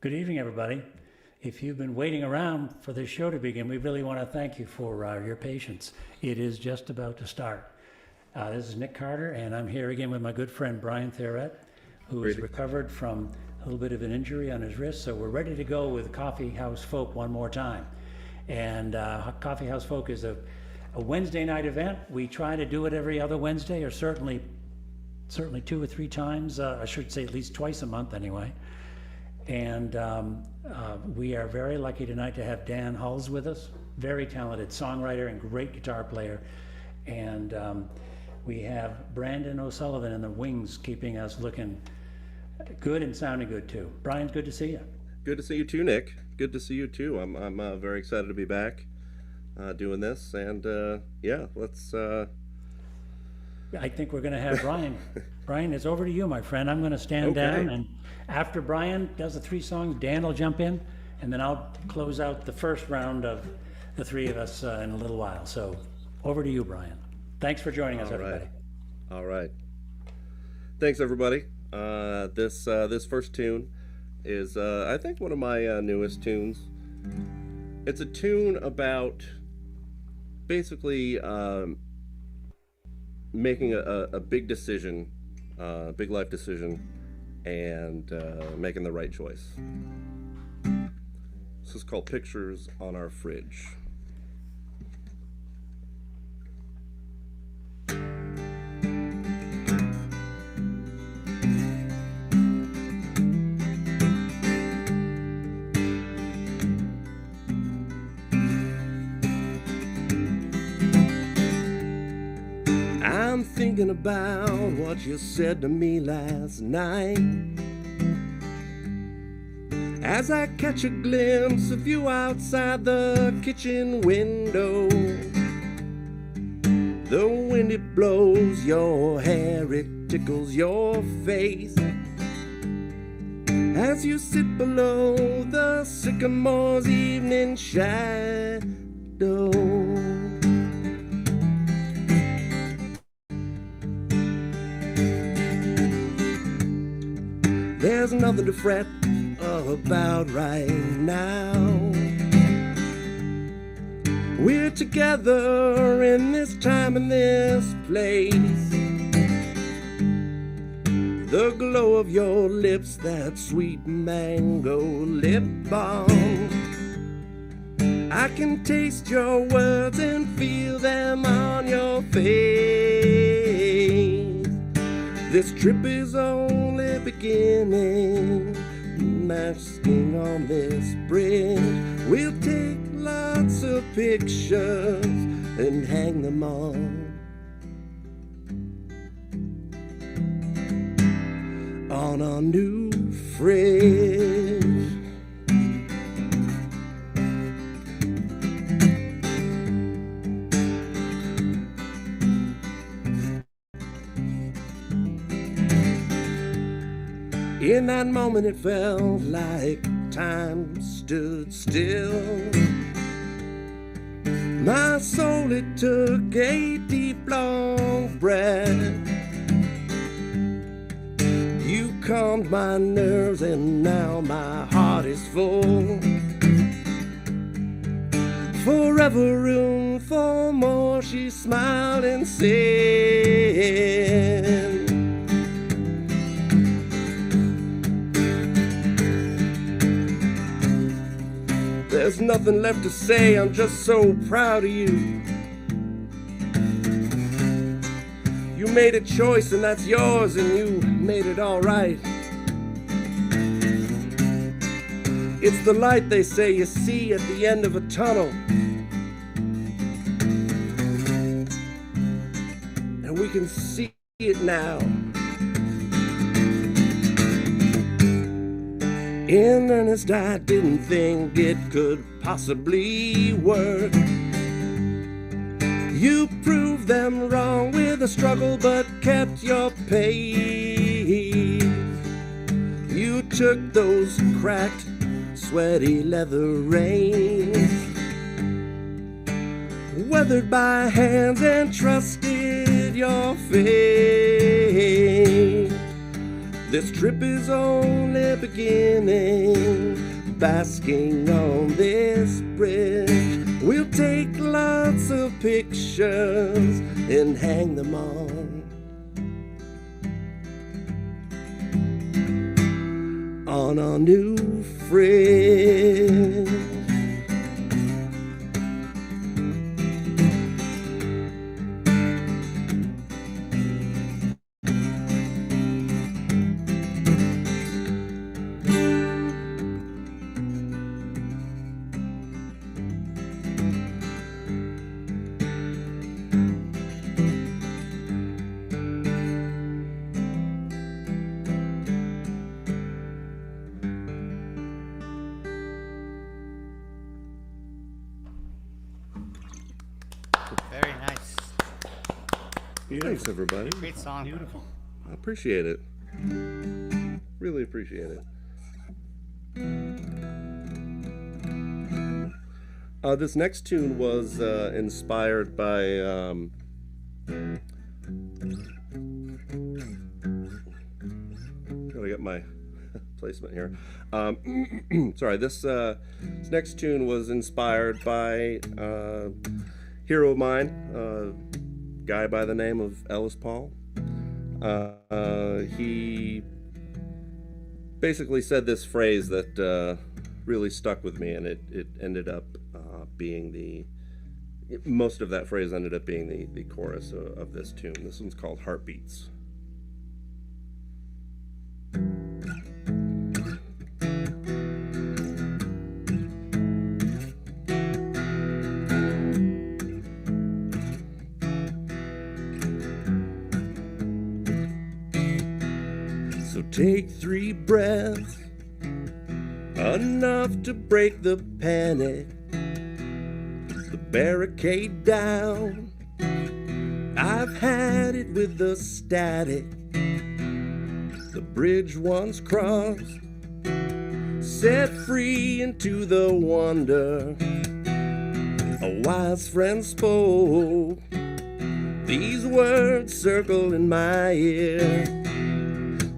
Good evening, everybody. If you've been waiting around for this show to begin, we really want to thank you for your patience. It is just about to start. This is Nick Carter, and I'm here again with my good friend Brian Theoret, who is recovered from a little bit of an injury on his wrist. So we're ready to go with Coffeehouse Folk one more time. And Coffeehouse Folk is a Wednesday night event. We try to do it every other Wednesday, or certainly 2 or 3 times. I should say at least twice a month anyway. And we are very lucky tonight to have Dan Hulse with us, very talented songwriter and great guitar player. And we have Brandon O'Sullivan in the wings, keeping us looking good and sounding good too. Brian, good to see you. Good to see you too, Nick. Good to see you too. I'm very excited to be back doing this, and yeah, let's. I think we're going to have Brian. Brian, it's over to you, my friend. I'm going to stand down, and after Brian does the 3 songs, Dan will jump in, and then I'll close out the first round of the 3 of us in a little while. So over to you, Brian. Thanks for joining us, everybody. All right. Thanks, everybody. This first tune is, I think, one of my newest tunes. It's a tune about basically making a big decision, big life decision, and making the right choice. This is called Pictures on Our Fridge. I'm thinking about what you said to me last night, as I catch a glimpse of you outside the kitchen window. The wind, it blows your hair, it tickles your face, as you sit below the sycamore's evening shadow. There's nothing to fret about right now. We're together in this time and this place. The glow of your lips, that sweet mango lip balm. I can taste your words and feel them on your face. This trip is only beginning. Masking on this bridge, we'll take lots of pictures and hang them on our new fridge. In that moment it felt like time stood still. My soul, it took a deep long breath. You calmed my nerves and now my heart is full. Forever room for more, she smiled and said, there's nothing left to say, I'm just so proud of you. You made a choice and that's yours, and you made it all right. It's the light, they say, you see at the end of a tunnel. And we can see it now. In earnest, I didn't think it could possibly work. You proved them wrong with a struggle, but kept your pace. You took those cracked, sweaty leather reins, weathered by hands, and trusted your fate. This trip is only beginning. basking on this bridge. We'll take lots of pictures and hang them on our new fridge. Very nice. Thanks, everybody. Great song. Beautiful. I appreciate it. Really appreciate it. This next tune was inspired by gotta get my placement here. Sorry, this next tune was inspired by hero of mine, guy by the name of Ellis Paul. He basically said this phrase that really stuck with me, and it ended up being most of that phrase ended up being the chorus of this tune. This one's called Heartbeats. So take 3 breaths, enough to break the panic, the barricade down. I've had it with the static, the bridge once crossed, set free into the wonder. A wise friend spoke, these words circle in my ear.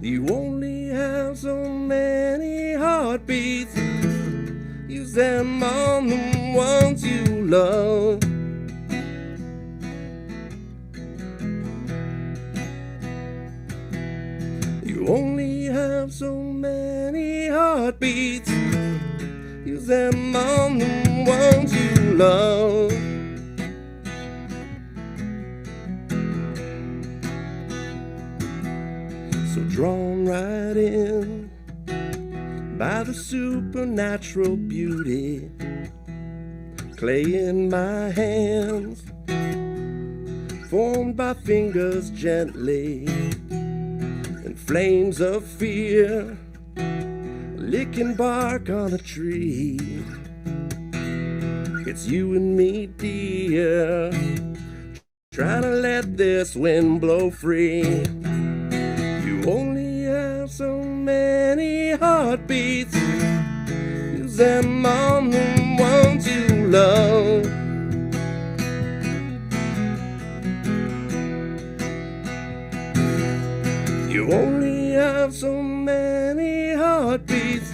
You only have so many heartbeats, use them on the ones you love. You only have so many heartbeats, use them on the ones you love. So drawn right in by the supernatural beauty, clay in my hands, formed by fingers gently, and flames of fear, licking bark on a tree. It's you and me, dear, trying to let this wind blow free. You only have so many heartbeats, use them on the ones you love. You only have so many heartbeats,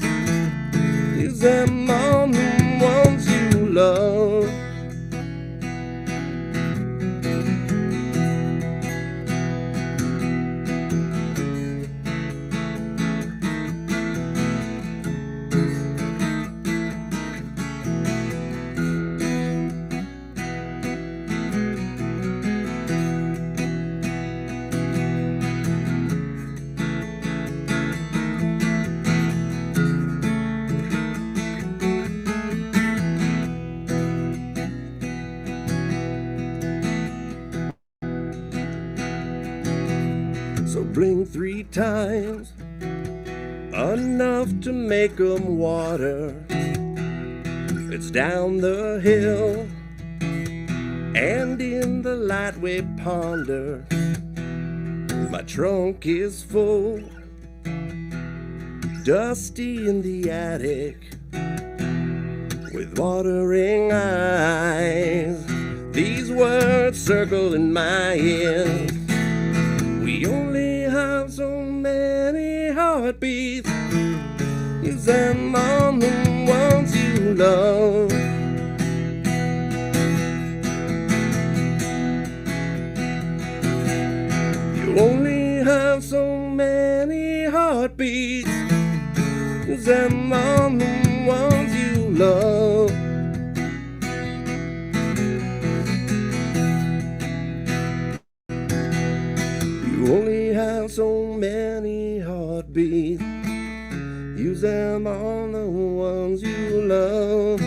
use them on the ones you love. So blink 3 times, enough to make 'em water. It's down the hill, and in the light we ponder. My trunk is full, dusty in the attic, with watering eyes. These words circle in my ears. We only have so many heartbeats, use them on the them on the ones you love. You only have so many heartbeats. Use them on the ones you love.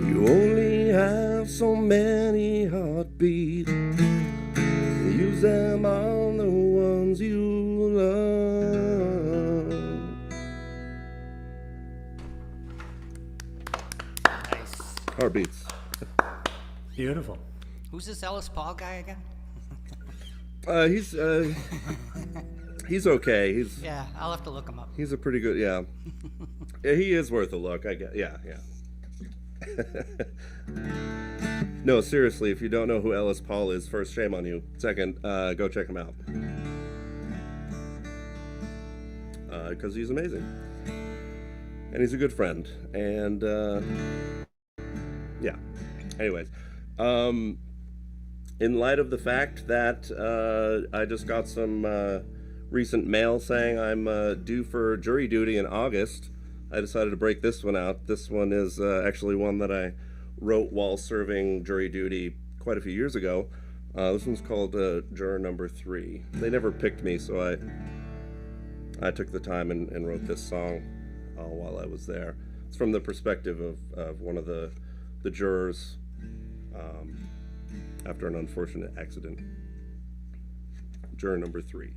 You only have so many heartbeats. Use them on the ones you love. Nice. Heartbeats. Beautiful. Who's this Ellis Paul guy again? He's okay. Yeah, I'll have to look him up. He's a pretty good, yeah. Yeah, he is worth a look, I guess. Yeah. No, seriously, if you don't know who Ellis Paul is, first, shame on you. Second, go check him out. Because he's amazing. And he's a good friend. And, yeah. Anyways, in light of the fact that I just got some recent mail saying I'm due for jury duty in August, I decided to break this one out. This one is actually one that I wrote while serving jury duty quite a few years ago. This one's called Juror Number 3. They never picked me, so I took the time and wrote this song while I was there. It's from the perspective of one of the jurors after an unfortunate accident. Juror Number 3.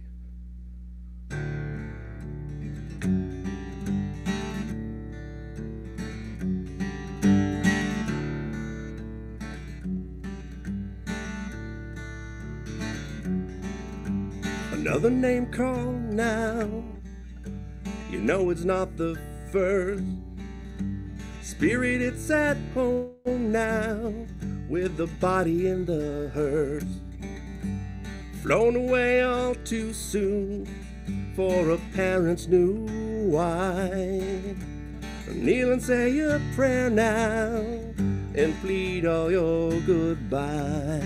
Another name called now. You know it's not the first. Spirit, it's at home now, with the body in the hearse. Flown away all too soon for a parent's new wife. Kneel and say a prayer now and plead all your goodbye.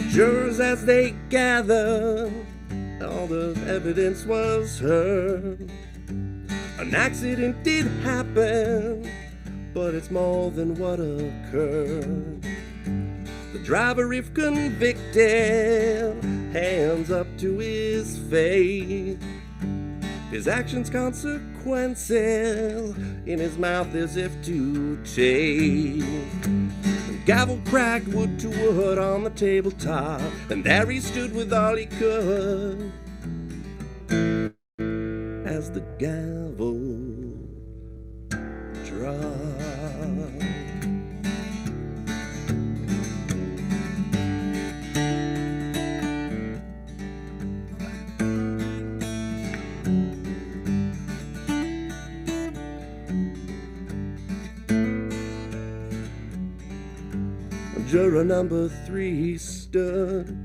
Jurors as they gather, all the evidence was heard. An accident did happen, but it's more than what occurred. The driver, if convicted, hands up to his fate. His actions consequences, in his mouth as if to take. Gavel cracked wood to wood on the tabletop, and there he stood with all he could as the gavel dropped. Juror number 3 stood,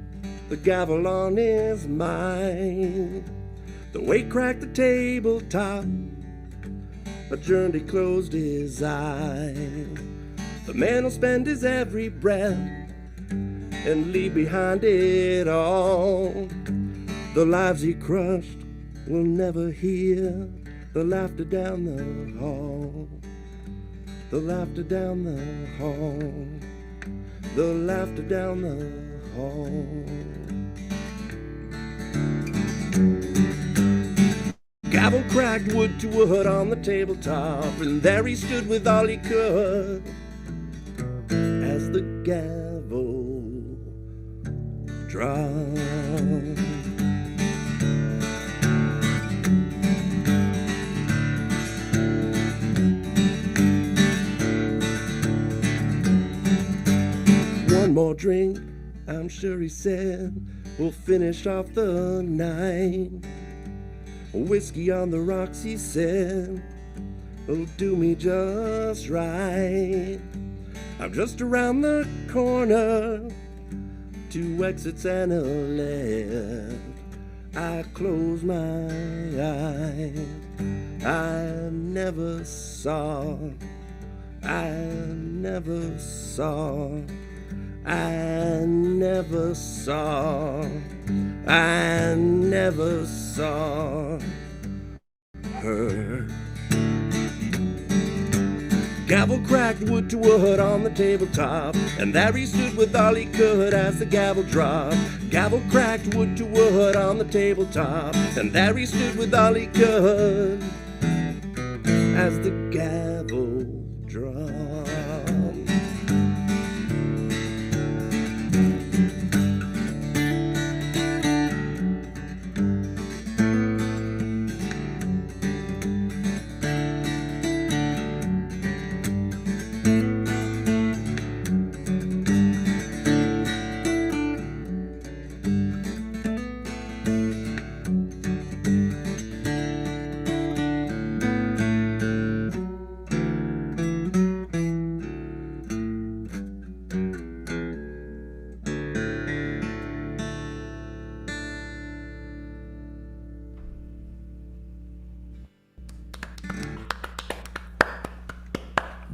the gavel on his mind. The weight cracked the tabletop, adjourned, he closed his eyes. The man will spend his every breath and leave behind it all. The lives he crushed will never hear the laughter down the hall. The laughter down the hall. The laughter down the hall. Gavel cracked wood to wood on the tabletop, and there he stood with all he could as the gavel dropped. One more drink, I'm sure he said, we'll finish off the night. Whiskey on the rocks, he said, will do me just right. I'm just around the corner, 2 exits and a left. I close my eyes, I never saw I never saw, I never saw, I never saw her. Gavel cracked wood to wood on the tabletop, and there he stood with all he could as the gavel dropped. Gavel cracked wood to wood on the tabletop, and there he stood with all he could as the gavel dropped.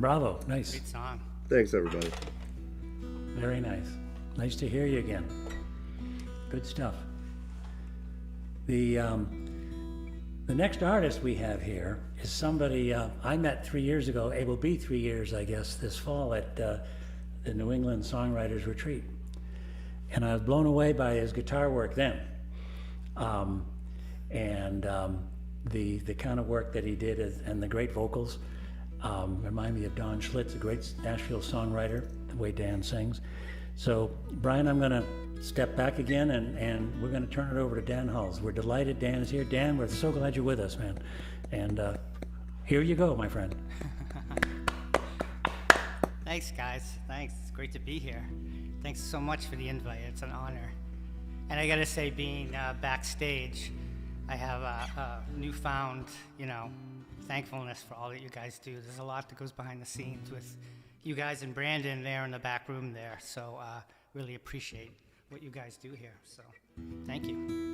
Bravo, nice, Great song. Thanks, everybody. very nice. Nice to hear you again. Good stuff. The next artist we have here is somebody I met 3 years ago. It will be 3 years, I guess, this fall at the New England Songwriters Retreat. And I was blown away by his guitar work then. The kind of work that he did and the great vocals remind me of Don Schlitz, a great Nashville songwriter, the way Dan sings. So, Brian, I'm going to step back again and we're going to turn it over to Dan Hulse. We're delighted Dan is here. Dan, we're so glad you're with us, man. And here you go, my friend. Thanks, guys. Thanks. It's great to be here. Thanks so much for the invite. It's an honor. And I got to say, being backstage, I have a newfound, thankfulness for all that you guys do. There's a lot that goes behind the scenes with you guys and Brandon there in the back room there. So really appreciate what you guys do here. So thank you.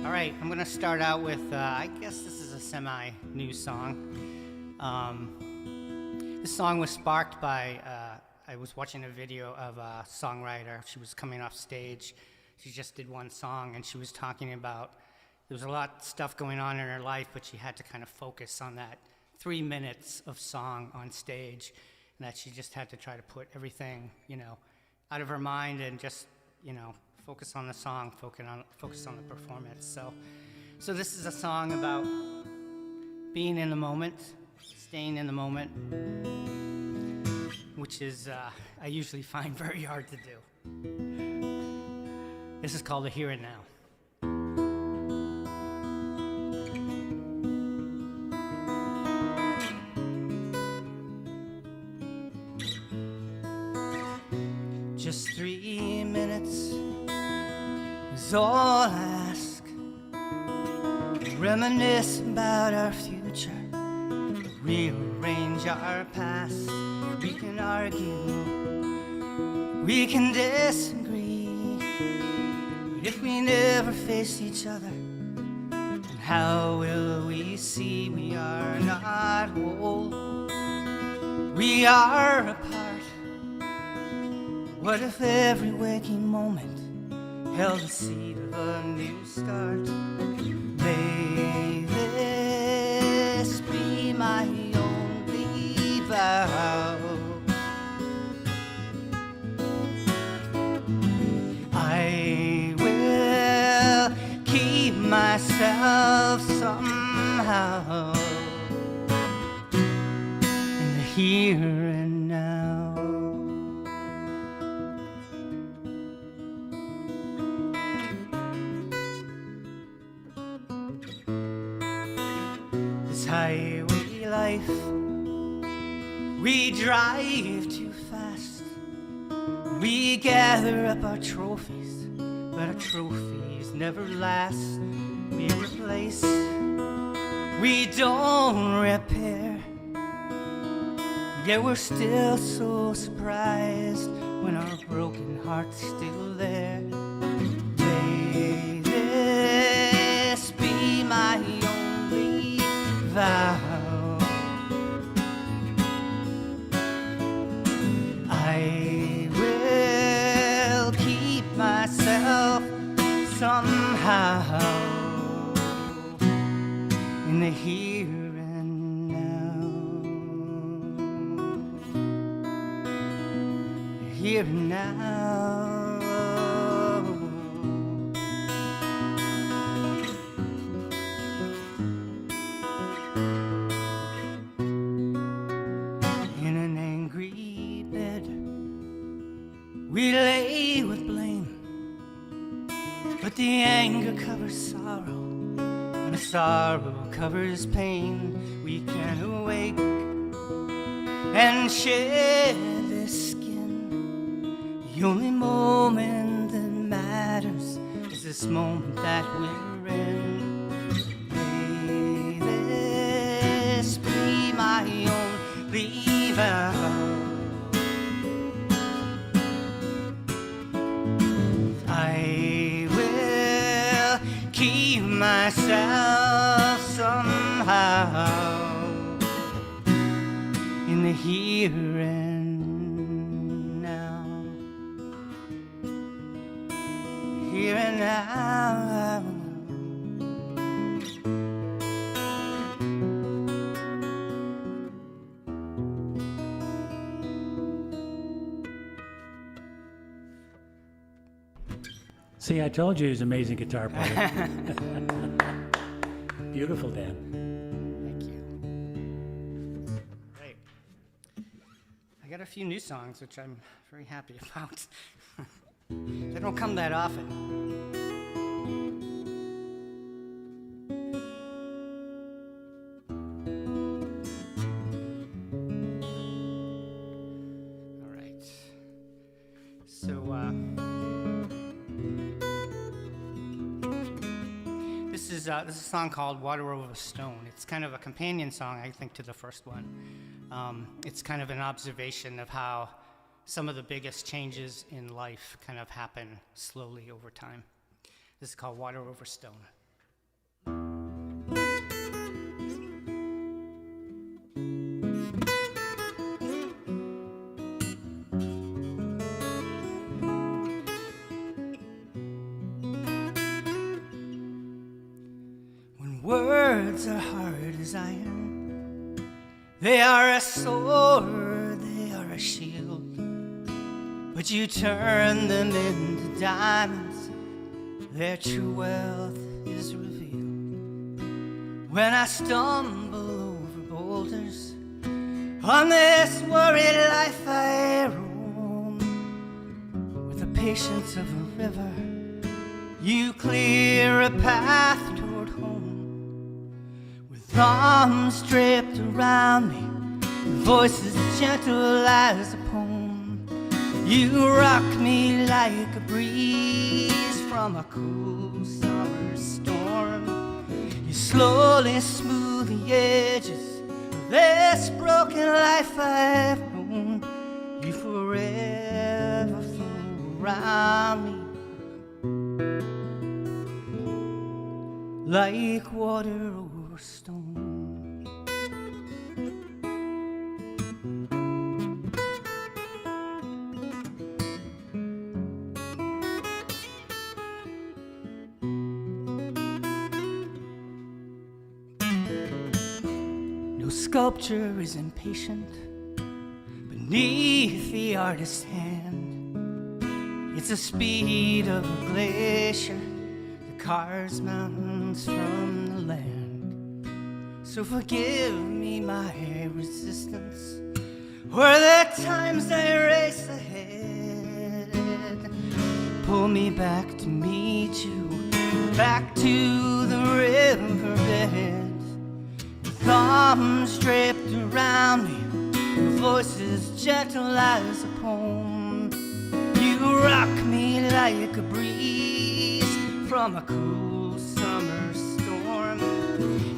All right, I'm going to start out with, I guess this is a semi-new song. This song was sparked by, I was watching a video of a songwriter. She was coming off stage. She just did one song, and she was talking about there was a lot of stuff going on in her life, but she had to kind of focus on that 3 minutes of song on stage, and that she just had to try to put everything, out of her mind and just, focus on the song, focus on the performance. So this is a song about being in the moment, staying in the moment, which is I usually find very hard to do. This is called the Here and Now. Just 3 minutes is all I ask. Reminisce about our future, rearrange our past. We can argue, we can disagree, but if we never face each other, then how will we see we are not whole? We are apart. What if every waking moment held the seed of a new start? May this be my only vow. I will keep myself somehow in the here and now. Highway life, we drive too fast. We gather up our trophies, but our trophies never last. We replace, we don't repair, yet we're still so surprised when our broken heart's still there. May this be my vow. somehow in the here and now. Here and now. In an angry bed we lay with blame, but the anger covers sorrow, and the sorrow covers pain. We can awake and shed this skin. The only moment that matters is this moment that we're in. May this be my only vow. I will keep myself somehow in the here and now. Here and now. See, I told you he was an amazing guitar player. Beautiful, Dan. Thank you. Right. I got a few new songs, which I'm very happy about. They don't come that often. All right. So, this is a song called Water Over Stone. It's kind of a companion song, I think, to the first one. It's kind of an observation of how some of the biggest changes in life kind of happen slowly over time. This is called Water Over Stone. Words are hard as iron. They are a sword, they are a shield. But you turn them into diamonds, their true wealth is revealed. When I stumble over boulders, on this worried life I roam, with the patience of a river, you clear a path toward home. Arms draped around me, voices gentle as a poem. You rock me like a breeze from a cool summer storm. You slowly smooth the edges of this broken life I've known. You forever flow around me like water over stone. No sculpture is impatient beneath the artist's hand. It's the speed of a glacier that carves mountains from the land. So forgive me my resistance, or the times I race ahead. Pull me back to meet you, back to the riverbed. With arms draped around me, your voice is gentle as a poem. You rock me like a breeze from a cool summer storm.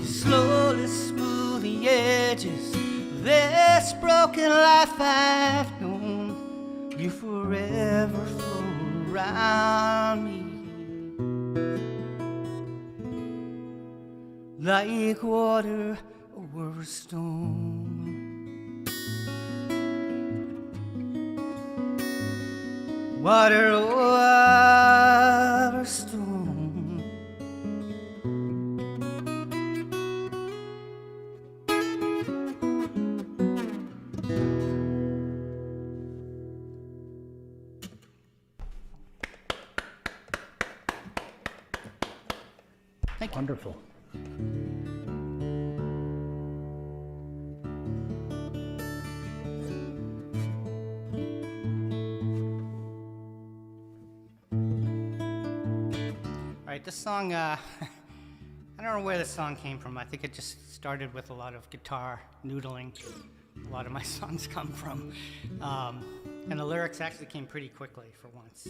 You slowly smooth the edges of this broken life I've known. You forever flow around me like water over a stone. Water over stone. Thank you. Wonderful. All right, this song, I don't know where this song came from. I think it just started with a lot of guitar noodling. A lot of my songs come from. And the lyrics actually came pretty quickly for once.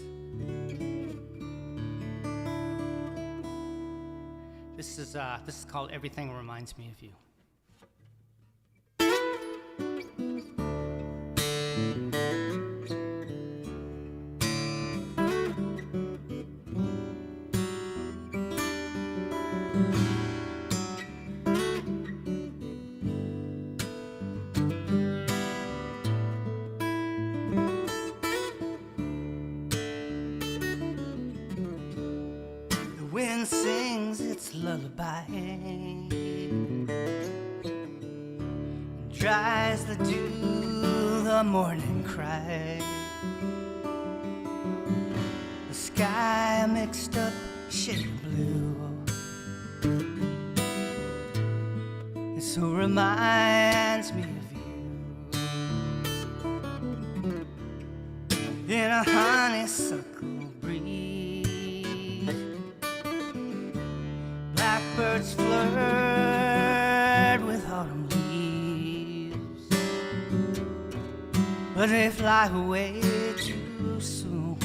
This is called Everything Reminds Me of You. Wind sings its lullaby and dries the dew, the morning cry. The sky mixed up shade of blue. It so reminds me of you. In a honeysuckle breeze, blackbirds flirt with autumn leaves, but they fly away too soon.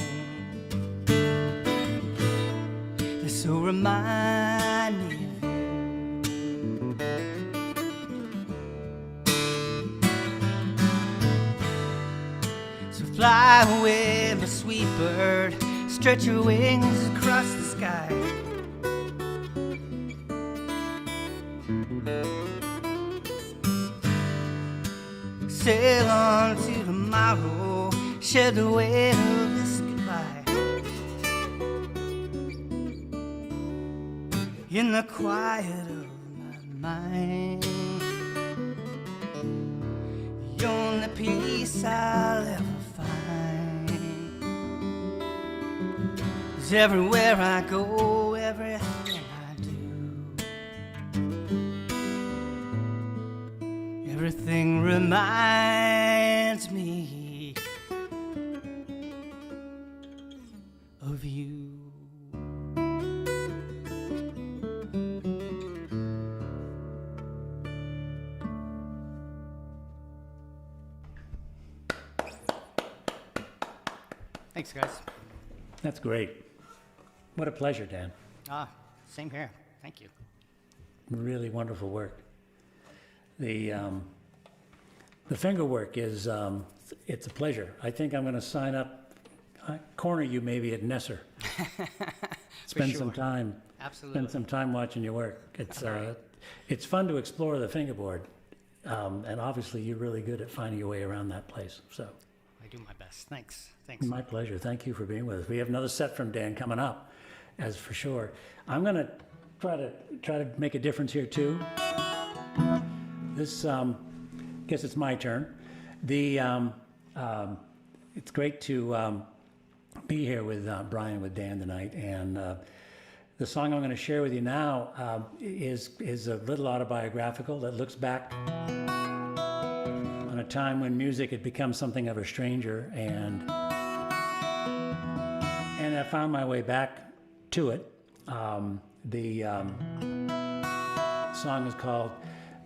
They so remind me of you. So fly away, my sweet bird, stretch your wings across the sky. Sail on to tomorrow, shed the weight of this goodbye. In the quiet of my mind, the only peace I'll ever find is everywhere I go, everything I do. Everything reminds me of you. Thanks, guys. That's great. What a pleasure, Dan. Same here. Thank you. Really wonderful work. The finger work is, it's a pleasure. I think I'm going to sign up, corner you maybe at Nesser. Spend some time. Absolutely. Spend some time watching your work. It's fun to explore the fingerboard, and obviously you're really good at finding your way around that place. So, I do my best. Thanks. Thanks. my pleasure. Thank you for being with us. We have another set from Dan coming up, as for sure. I'm going to try to make a difference here too. This, guess it's my turn. It's great to be here with Brian, with Dan tonight, and the song I'm going to share with you now is a little autobiographical that looks back on a time when music had become something of a stranger, and I found my way back to it. The song is called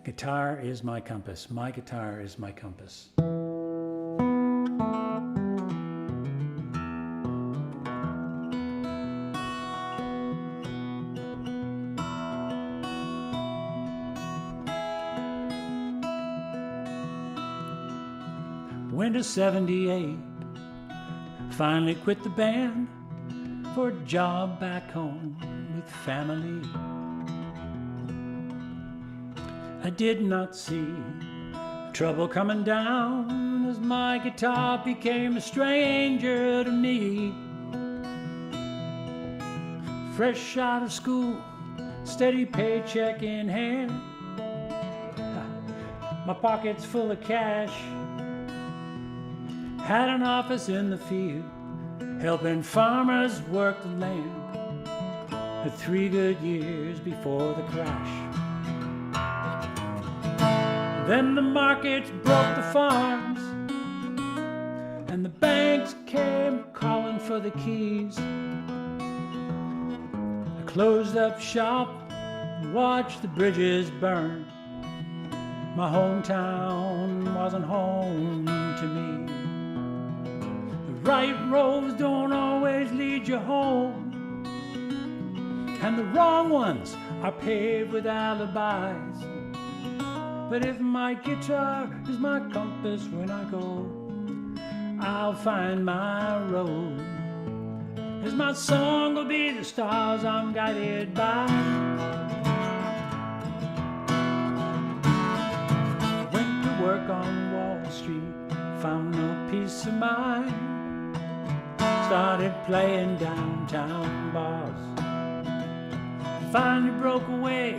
"Guitar Is My Compass." My guitar is my compass. Winter '78, finally quit the band for a job back home with family. I did not see trouble coming down as my guitar became a stranger to me. Fresh out of school, steady paycheck in hand, my pockets full of cash. Had an office in the field, helping farmers work the land. 3 good years before the crash. Then the markets broke the farms, and the banks came calling for the keys. I closed up shop and watched the bridges burn. My hometown wasn't home to me. The right roads don't always lead you home, and the wrong ones are paved with alibis. But if my guitar is my compass when I go, I'll find my road. As my song will be the stars I'm guided by. Went to work on Wall Street, found no peace of mind. Started playing downtown bars. Finally broke away,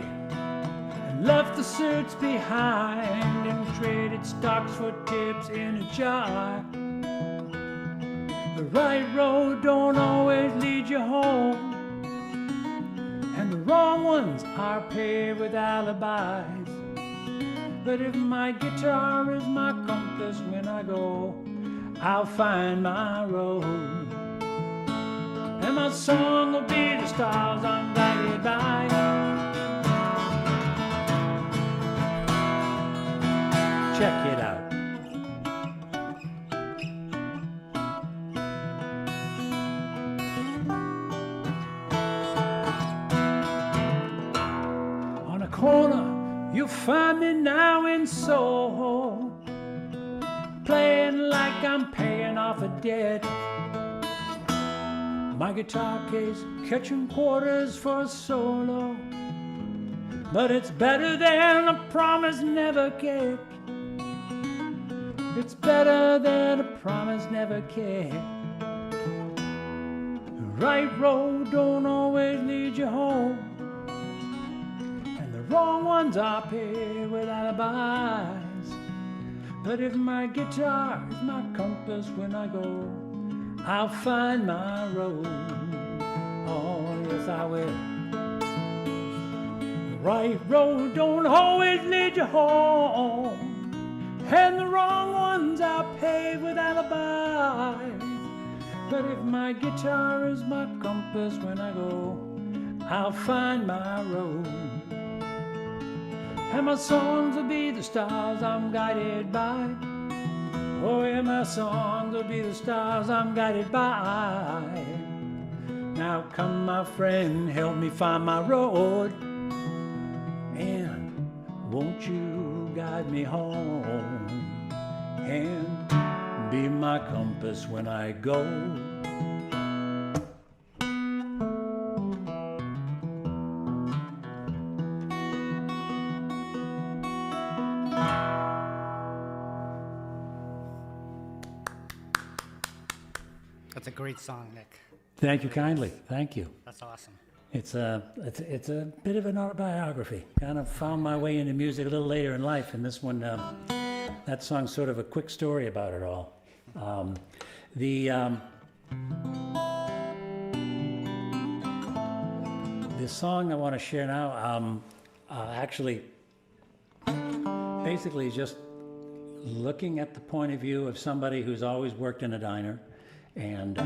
left the suits behind, and traded stocks for tips in a jar. The right road don't always lead you home, and the wrong ones are paved with alibis. But if my guitar is my compass when I go, I'll find my road. And my song will be the stars I'm guided by. Check it out. On a corner, you'll find me now in Soho, playing like I'm paying off a debt. My guitar case catching quarters for a solo, but it's better than a promise never kept. It's better than a promise never kept. The right road don't always lead you home, and the wrong ones are paved with alibis. But if my guitar is my compass when I go, I'll find my road. Oh, yes, I will. The right road don't always lead you home, and the wrong ones are paved with alibis. But if my guitar is my compass when I go, I'll find my road. And my songs will be the stars I'm guided by. Oh yeah, my songs will be the stars I'm guided by. Now come my friend, help me find my road. And won't you guide me home and be my compass when I go. That's a great song, Nick. Thank you kindly. Thank you. That's awesome. It's a bit of an autobiography. Kind of found my way into music a little later in life, and this one, that song's sort of a quick story about it all. The song I want to share now, actually, basically is just looking at the point of view of somebody who's always worked in a diner, and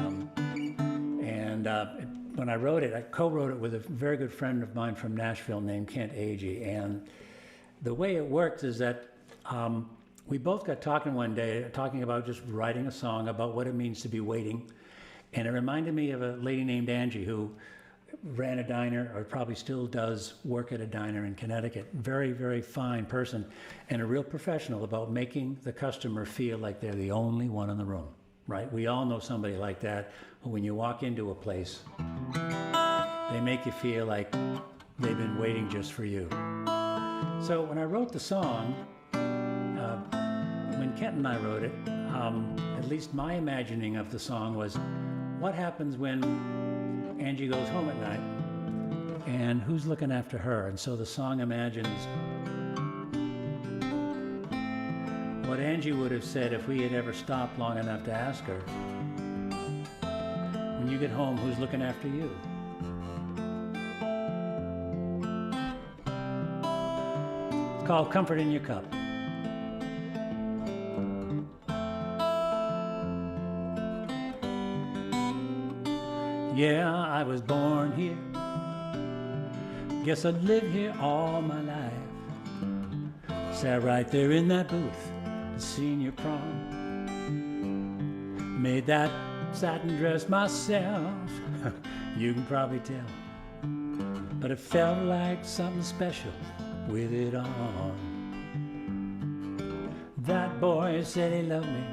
when I wrote it, I co-wrote it with a very good friend of mine from Nashville named Kent Agee. And the way it worked is that we both got talking one day, talking about just writing a song about what it means to be waiting. And it reminded me of a lady named Angie who ran a diner, or probably still does work at a diner in Connecticut. Very, very fine person, and a real professional about making the customer feel like they're the only one in the room, right? We all know somebody like that, who when you walk into a place, they make you feel like they've been waiting just for you. So when I wrote the song, when Kent and I wrote it, at least my imagining of the song was, what happens when Angie goes home at night, and who's looking after her? And so the song imagines what Angie would have said if we had ever stopped long enough to ask her, when you get home, who's looking after you? called Comfort in Your Cup. Yeah, I was born here. Guess I'd live here all my life. Sat right there in that booth at senior prom. Made that satin dress myself. You can probably tell. But it felt like something special with it on. That boy said he loved me,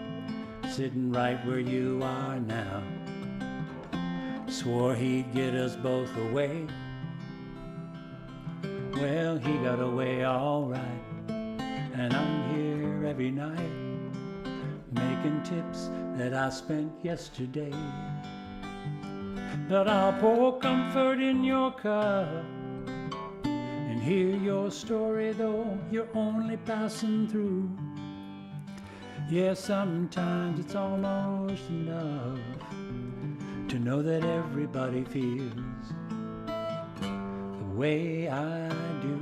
sitting right where you are now. Swore he'd get us both away. Well, he got away all right, and I'm here every night, making tips that I spent yesterday. But I'll pour comfort in your cup and hear your story, though you're only passing through. Yeah, sometimes it's almost enough to know that everybody feels the way I do.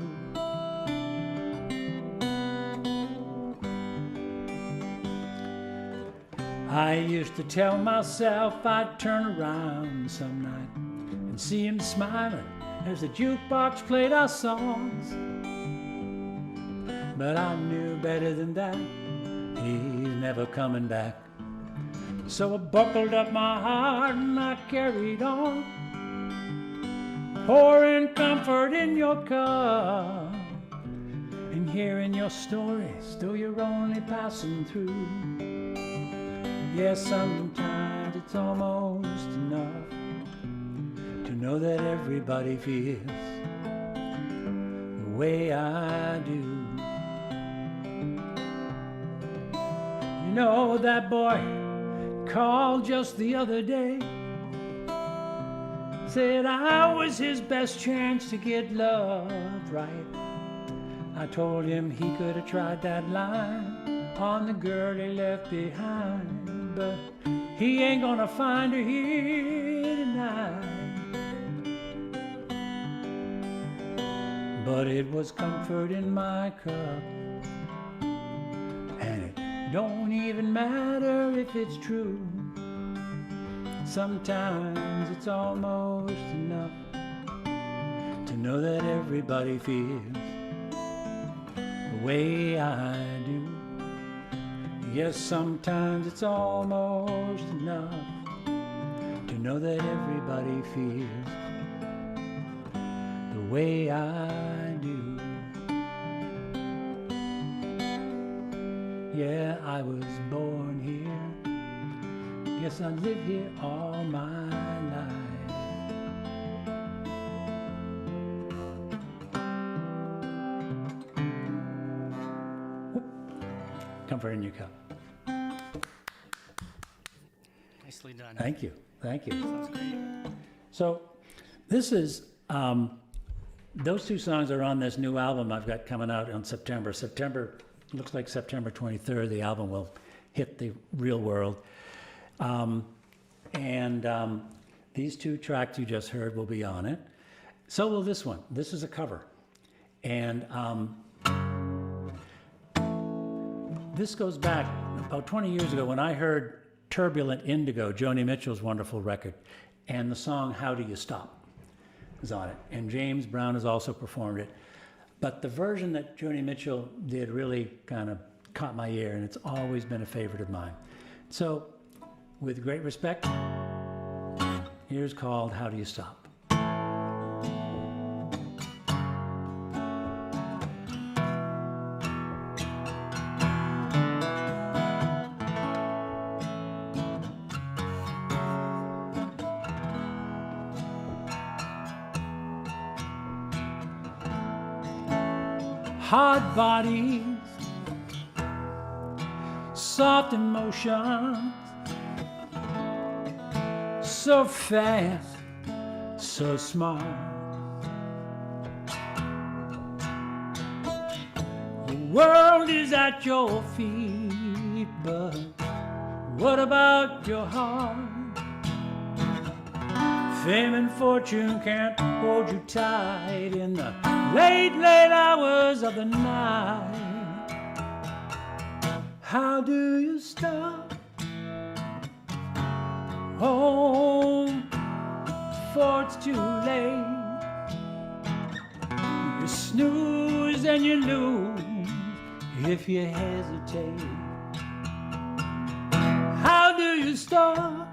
I used to tell myself I'd turn around some night and see him smiling as the jukebox played our songs. But I knew better than that, he's never coming back. So I buckled up my heart and I carried on, pouring comfort in your cup and hearing your stories, though you're only passing through. Yes, sometimes it's almost enough to know that everybody feels the way I do. You know, that boy called just the other day, said I was his best chance to get love right. I told him he could have tried that line on the girl he left behind, but he ain't gonna find her here tonight. But it was comfort in my cup, and it don't even matter if it's true. Sometimes it's almost enough to know that everybody feels the way I do. Yes, sometimes it's almost enough to know that everybody feels the way I do. Yeah, I was born here. Guess I live here all my life. Whoop. Comfort in your cup. Nicely done. Thank you. Thank you. Sounds great. So this is, those two songs are on this new album I've got coming out in September. Looks like September 23rd, the album will hit the real world. These two tracks you just heard will be on it. So will this one. This is a cover. And this goes back about 20 years ago when I heard Turbulent Indigo, Joni Mitchell's wonderful record, and the song How Do You Stop is on it. And James Brown has also performed it. But the version that Joni Mitchell did really kind of caught my ear, and it's always been a favorite of mine. So, with great respect, here's called How Do You Stop? Hard bodies, soft emotions, so fast, so smart. The world is at your feet, but what about your heart? Fame and fortune can't hold you tight in the late, late hours of the night. How do you stop home before it's too late? You snooze and you lose if you hesitate. How do you stop,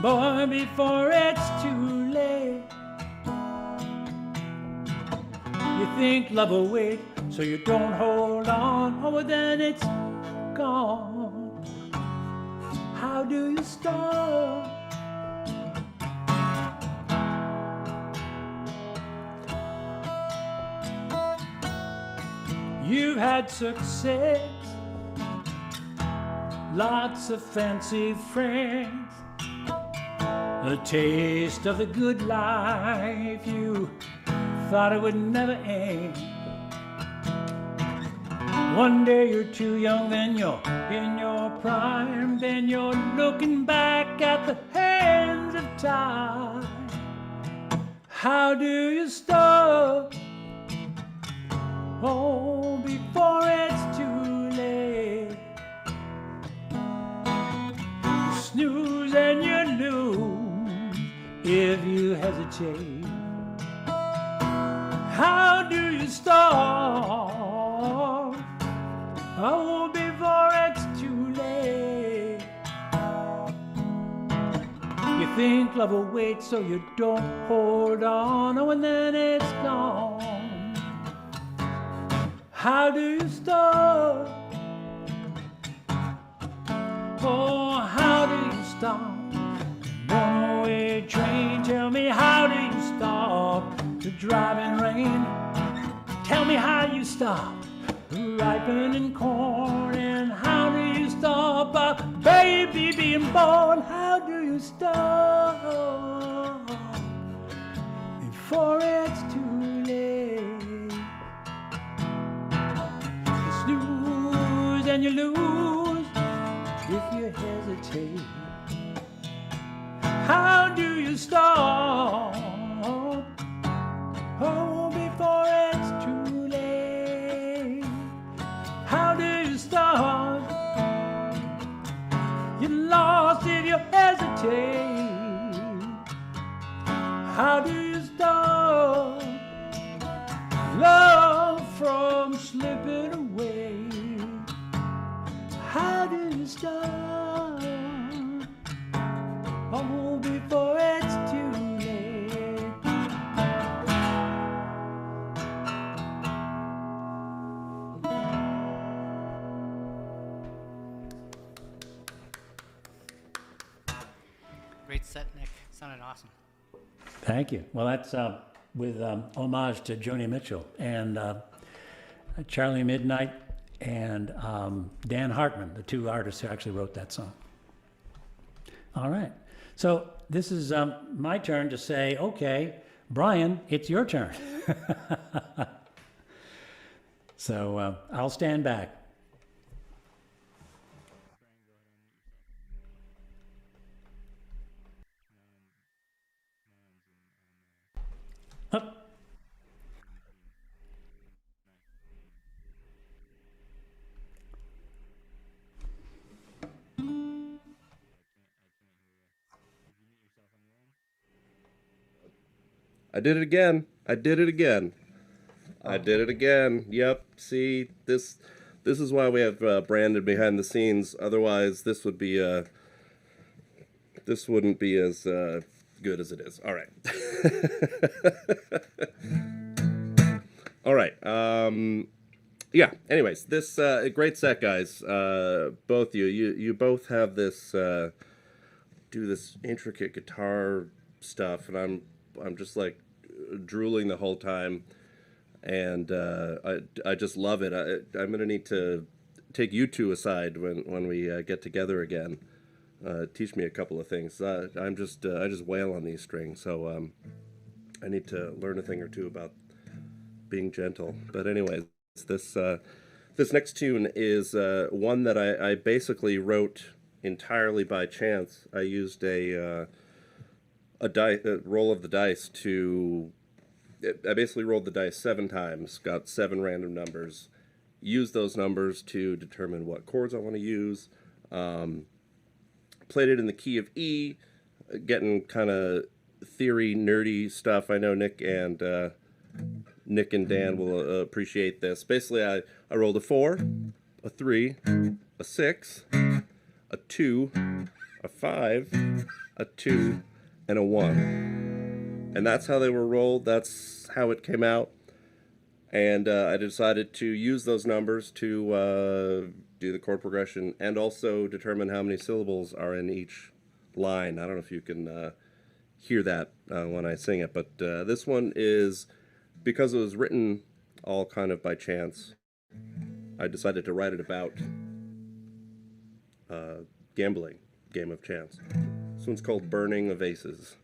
boy, before it's too late? You think love will wait, so you don't hold on. Oh, then it's gone. How do you stop? You've had success, lots of fancy friends, a taste of the good life. You thought it would never end. One day you're too young, then you're in your prime, then you're looking back at the hands of time. How do you stop? Oh, before it's too late. You snooze and you lose if you hesitate. How do you stop? Oh, before it's too late. You think love will wait, so you don't hold on. Oh, and then it's gone. How do you stop? Oh, how do you stop? Runaway train, tell me, how do you stop the driving rain? Tell me how you stop ripening corn, and how do you stop a baby being born? How do you stop before it's too late? You snooze and you lose if you hesitate. How do you stop? Oh, before it's too late. How do you start? You're lost if you hesitate. How do you stop love from slipping away? How do you stop? Oh, before it's too late. Great set, Nick. Sounded awesome. Thank you. Well, that's with homage to Joni Mitchell and Charlie Midnight and Dan Hartman, the two artists who actually wrote that song. All right. So this is my turn to say, okay, Brian, it's your turn. So I'll stand back. Up. I did it again. I did it again. I did it again. Yep. See, this is why we have Brandon behind the scenes. Otherwise, this wouldn't be as good as it is. All right. All right. Yeah. Anyways, this great set, guys. Both you both have this do this intricate guitar stuff, and I'm just like drooling the whole time, and I just love it. I'm gonna need to take you two aside when we get together again. Teach me a couple of things. I just wail on these strings, so I need to learn a thing or two about being gentle. But anyways, this next tune is one that I basically wrote entirely by chance. I used a roll of the dice to I basically rolled the dice 7 times, got 7 random numbers, used those numbers to determine what chords I want to use. Played it in the key of E, getting kind of theory nerdy stuff. I know Nick and Dan will appreciate this. Basically, I rolled a 4, a 3, a 6, a 2, a 5, a 2, and a 1. And that's how they were rolled. That's how it came out. And I decided to use those numbers to do the chord progression and also determine how many syllables are in each line. I don't know if you can hear that when I sing it, but this one is, because it was written all kind of by chance, I decided to write it about gambling, game of chance. This one's called Burning of Aces.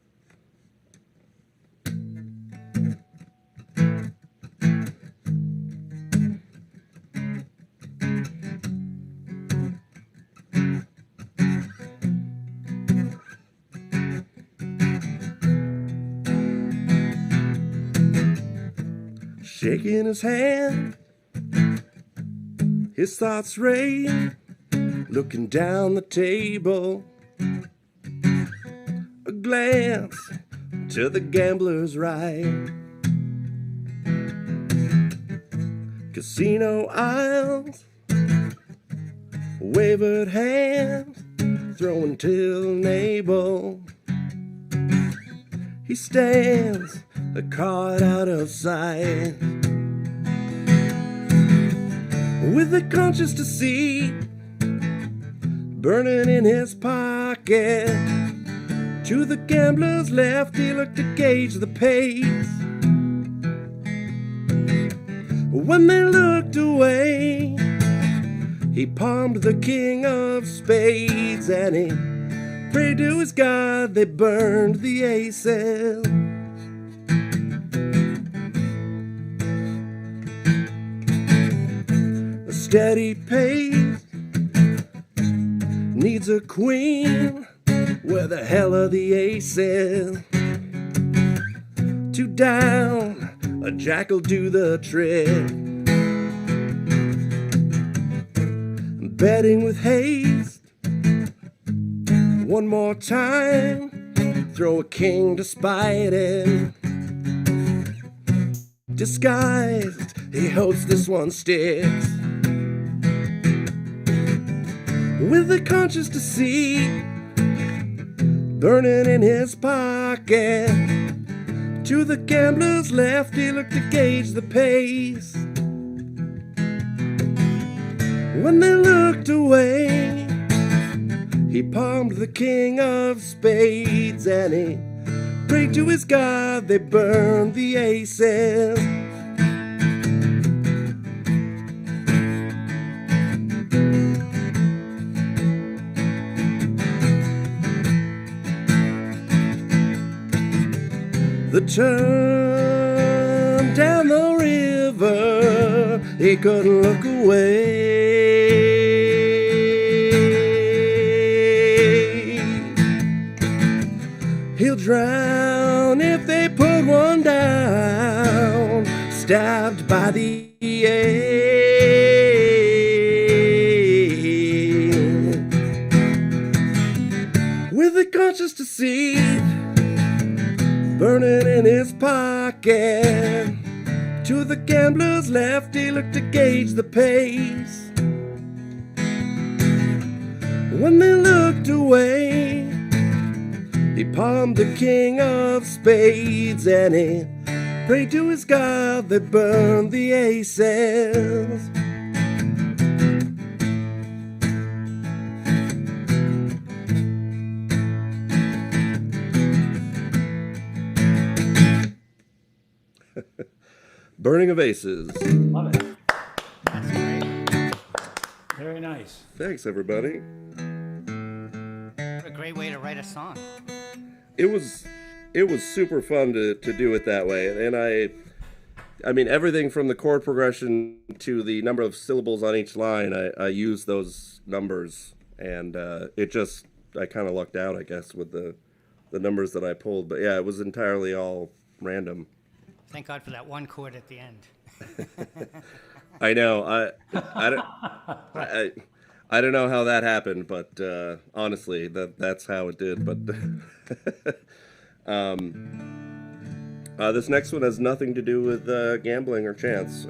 Shaking his hand, his thoughts rain, looking down the table. A glance to the gambler's right. Casino aisles, wavered hands, throwing till navel. He stands, the card out of sight, with the conscience to see burning in his pocket. To the gambler's left, he looked to gauge the pace. When they looked away, he palmed the king of spades, and he prayed to his God they burned the aces. A steady pace needs a queen. Where the hell are the aces? 2 down, a jack'll do the trick. Betting with haste, one more time, throw a king to spite it. Disguised, he hopes this one sticks. With the conscience to see burning in his pocket. To the gambler's left, he looked to gauge the pace. When they looked away, he palmed the king of spades, and he prayed to his God they burned the aces. The turn down the river, he couldn't look away. He'll drown if they put one down, stabbed by the ace. With the conscience to see burning in his pocket. To the gambler's left, he looked to gauge the pace. When they looked away, he palmed the king of spades, and he prayed to his God that burned the aces. Burning of Aces. Love it. That's great. Very nice. Thanks, everybody. What a great way to write a song. It was super fun to do it that way, and I mean everything from the chord progression to the number of syllables on each line. I used those numbers, and I kind of lucked out, I guess, with the numbers that I pulled. But yeah, it was entirely all random. Thank God for that one chord at the end. I know. I don't. I don't know how that happened, but honestly, that's how it did. But this next one has nothing to do with gambling or chance.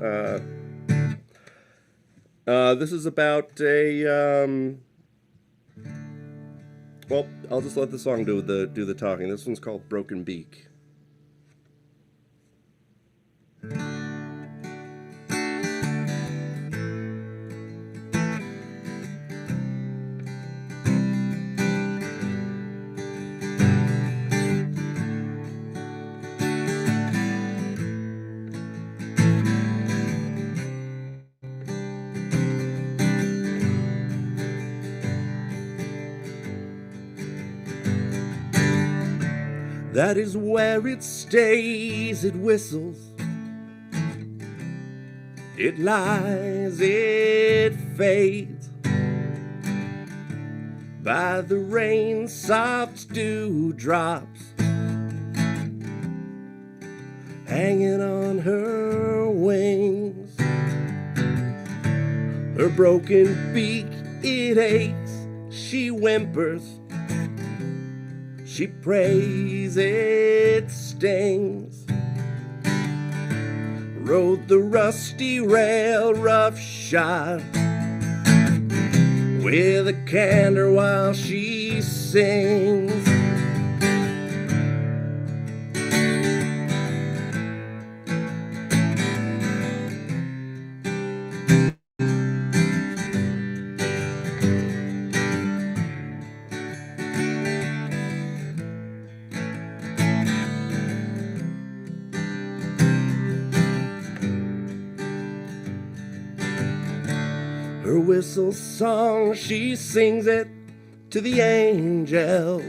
This is about a. Well, I'll just let the song do the talking. This one's called "Broken Beak." That is where it stays, it whistles, it lies, it fades. By the rain's soft dewdrops, hanging on her wings. Her broken beak, it aches, she whimpers, she prays, it stings. Rode the rusty rail roughshod with a candor while she sings. Her whistle song, she sings it to the angels.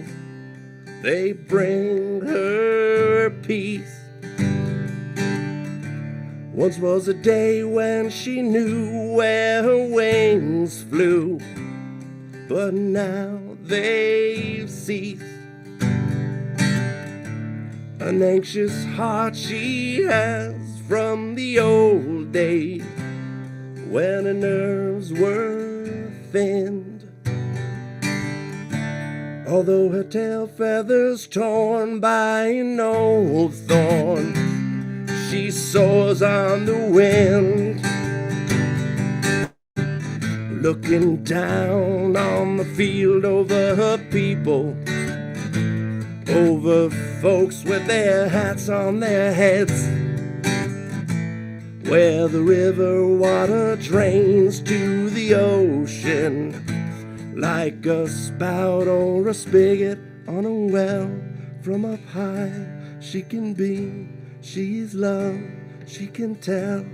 They bring her peace. Once was a day when she knew where her wings flew, but now they've ceased. An anxious heart she has from the old days, when her nerves were thinned. Although her tail feathers torn by an old thorn, she soars on the wind, looking down on the field over her people, over folks with their hats on their heads, where the river water drains to the ocean, like a spout or a spigot on a well. From up high she can be, she's love, she can tell.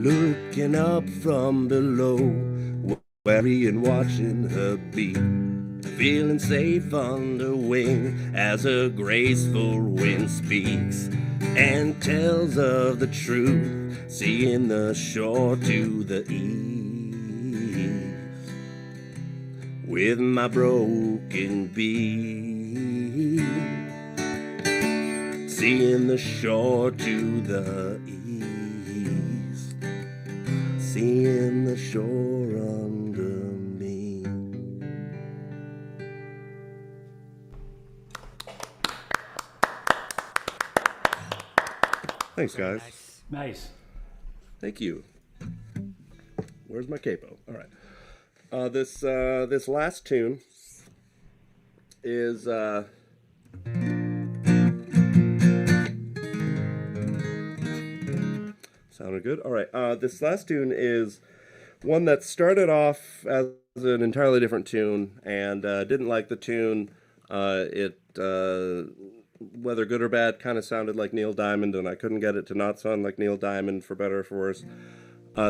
Looking up from below, wary and watching her beat, feeling safe under wing as a graceful wind speaks and tells of the truth, seeing the shore to the east. With my broken beat, seeing the shore to the east. Seeing the shore under me. Thanks, guys. Nice. Thank you. Where's my capo? All right. This last tune is sounded good. All right. This last tune is one that started off as an entirely different tune, and didn't like the tune. It whether good or bad, kind of sounded like Neil Diamond, and I couldn't get it to not sound like Neil Diamond, for better or for worse.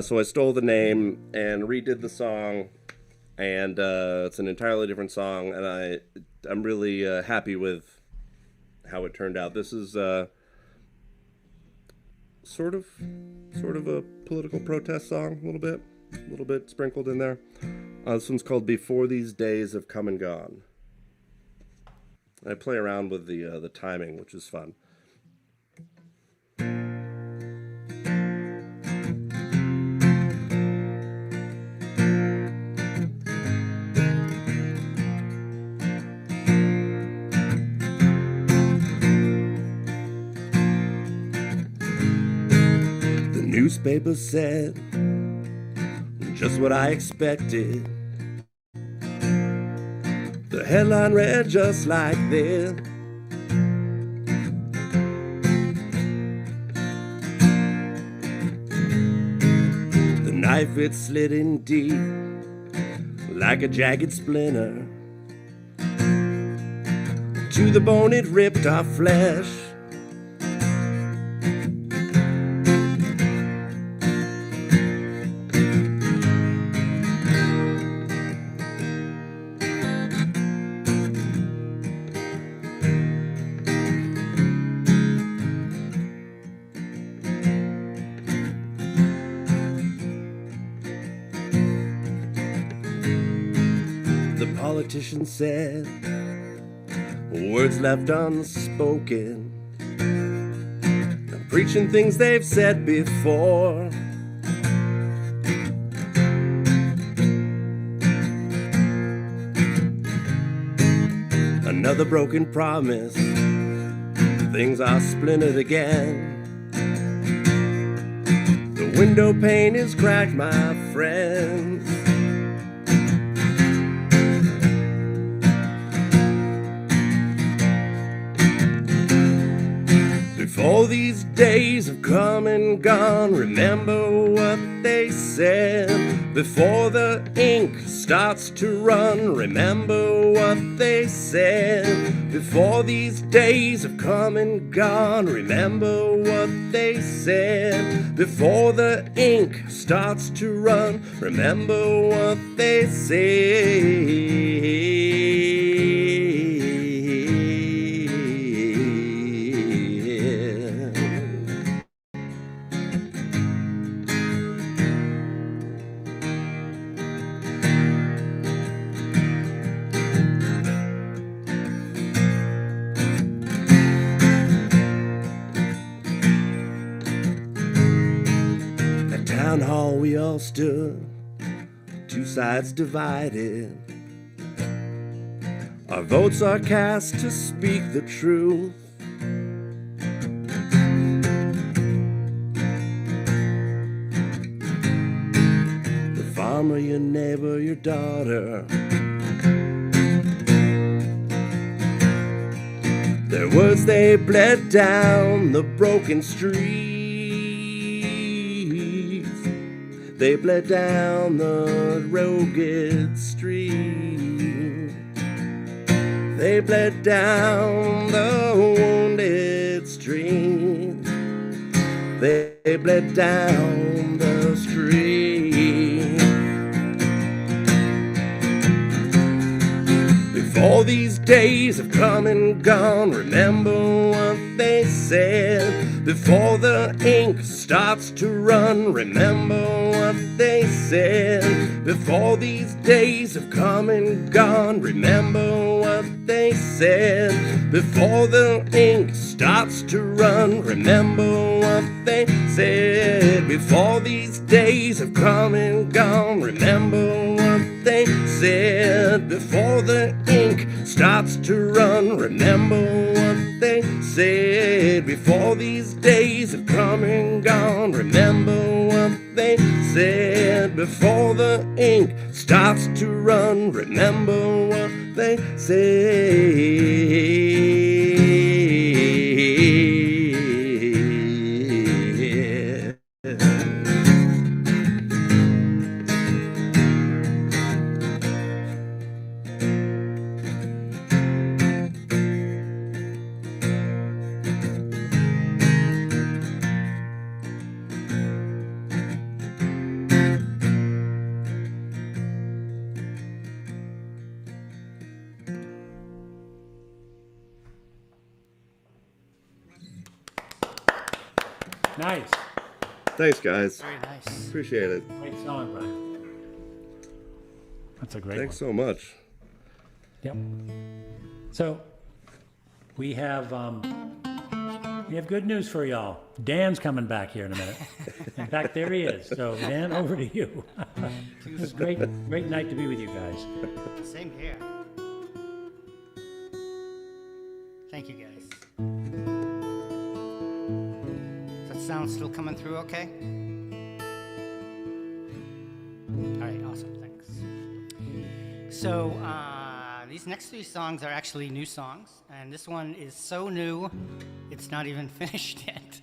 So I stole the name and redid the song, and it's an entirely different song, and I'm really happy with how it turned out. This is sort of a political protest song, a little bit sprinkled in there. This one's called "Before These Days Have Come and Gone." I play around with the timing, which is fun. The newspaper said just what I expected. The headline read just like this: the knife it slid in deep like a jagged splinter. To the bone it ripped our flesh. The politician said words left unspoken, preaching things they've said before. Another broken promise, things are splintered again. The window pane is cracked, my friends. Before these days have come and gone, remember what they said. Before the ink starts to run, remember what they said. Before these days have come and gone, remember what they said. Before the ink starts to run, remember what they said. Town hall we all stood, two sides divided. Our votes are cast to speak the truth. The farmer, your neighbor, your daughter. Their words, they bled down the broken streets. They bled down the rugged street. They bled down the wounded street. They bled down the street. Before these days have come and gone, remember what they said. Before the ink starts to run, remember what they said. Before these days have come and gone, remember what they said. Before the ink starts to run, remember what they said. Before these days have come and gone, remember what they said. Before the ink starts to run, remember what they said. Before these days have come and gone, remember what they said. Before the ink starts to run, remember what they said. Nice. Thanks, guys. Very nice. Appreciate it. Great song, Brian. That's a great Thanks one. so much. Yep. So we have good news for y'all. Dan's coming back here in a minute. In fact, there he is. So Dan, over to you. It was great night to be with you guys. Same here. Thank you, guys. Is that sound still coming through okay? All right, awesome, thanks. So, these next three songs are actually new songs, and this one is so new, it's not even finished yet.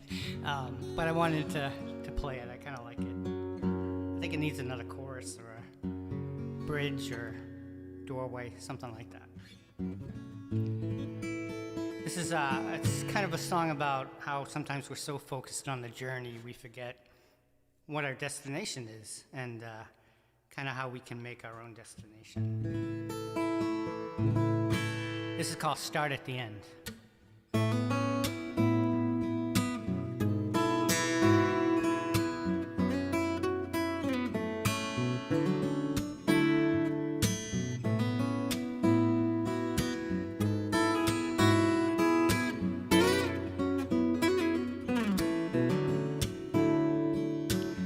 But I wanted to play it, I kind of like it. I think it needs another chorus or a bridge or doorway, something like that. This is it's kind of a song about how sometimes we're so focused on the journey we forget what our destination is and kind of how we can make our own destination. This is called Start at the End.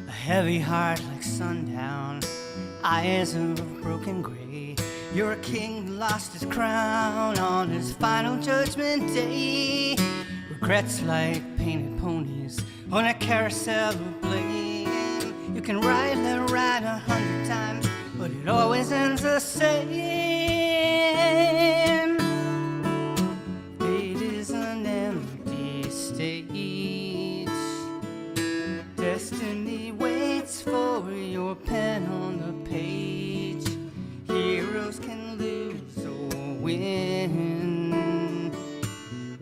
Heavy heart like sundown, eyes of broken gray. You're a king who lost his crown on his final judgment day. Regrets like painted ponies on a carousel of blame. You can ride the ride 100 times, but it always ends the same. Fate is an empty stage. Destiny waits for your pen on the page. Heroes can lose or win.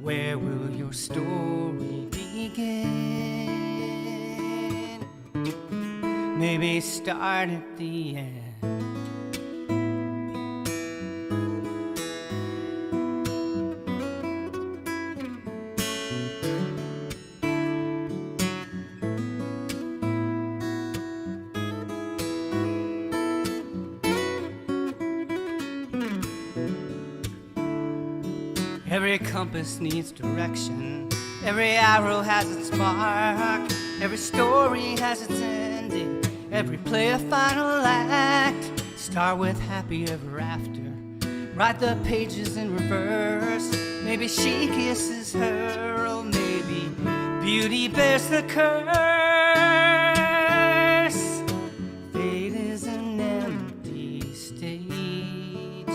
Where will your story begin? Maybe start at the end. Every compass needs direction. Every arrow has its mark. Every story has its ending. Every play a final act. Start with happy ever after. Write the pages in reverse. Maybe she kisses her, or maybe beauty bears the curse. Fate is an empty stage.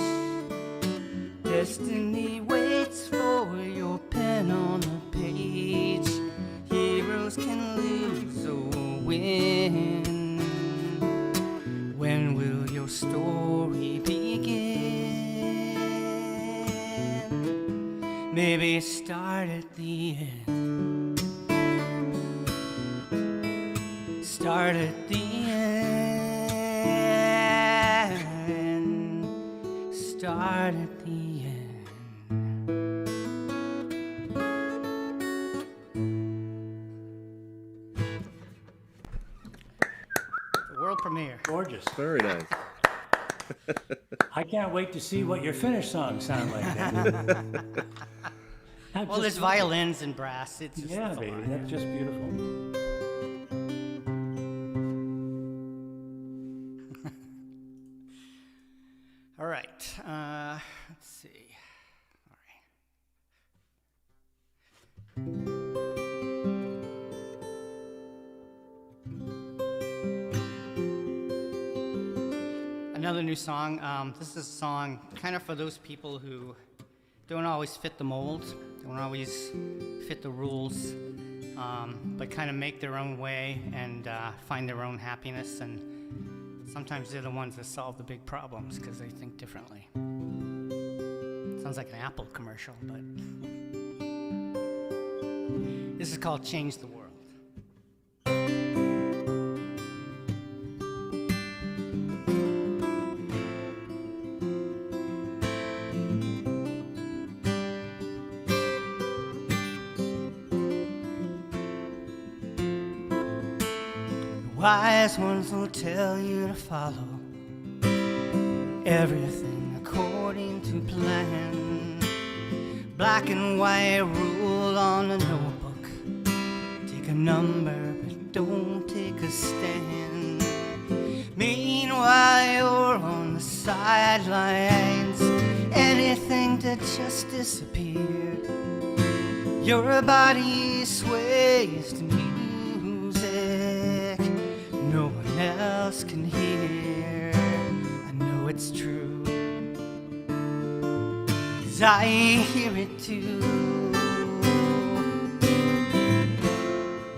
Destiny waits for your pen on a page. Heroes can lose or win. When will your story begin? Maybe start at the end. Start at the end. Start at the end. World premiere. Gorgeous. Very nice. I can't wait to see what your finished songs sound like. Dan. Well, there's violins and brass. It's just Yeah, it's a baby, lot. that's just beautiful. All right. Let's see. All right. Another new song. This is a song kind of for those people who don't always fit the mold, don't always fit the rules, but kind of make their own way and find their own happiness. And sometimes they're the ones that solve the big problems because they think differently. Sounds like an Apple commercial, but this is called Change the World. wise ones will tell you to follow everything according to plan. Black and white rule on a notebook. Take a number, but don't take a stand. Meanwhile, you're on the sidelines, anything to just disappear. Your body sways to music no one else can hear. I know it's true, 'cause I hear it too.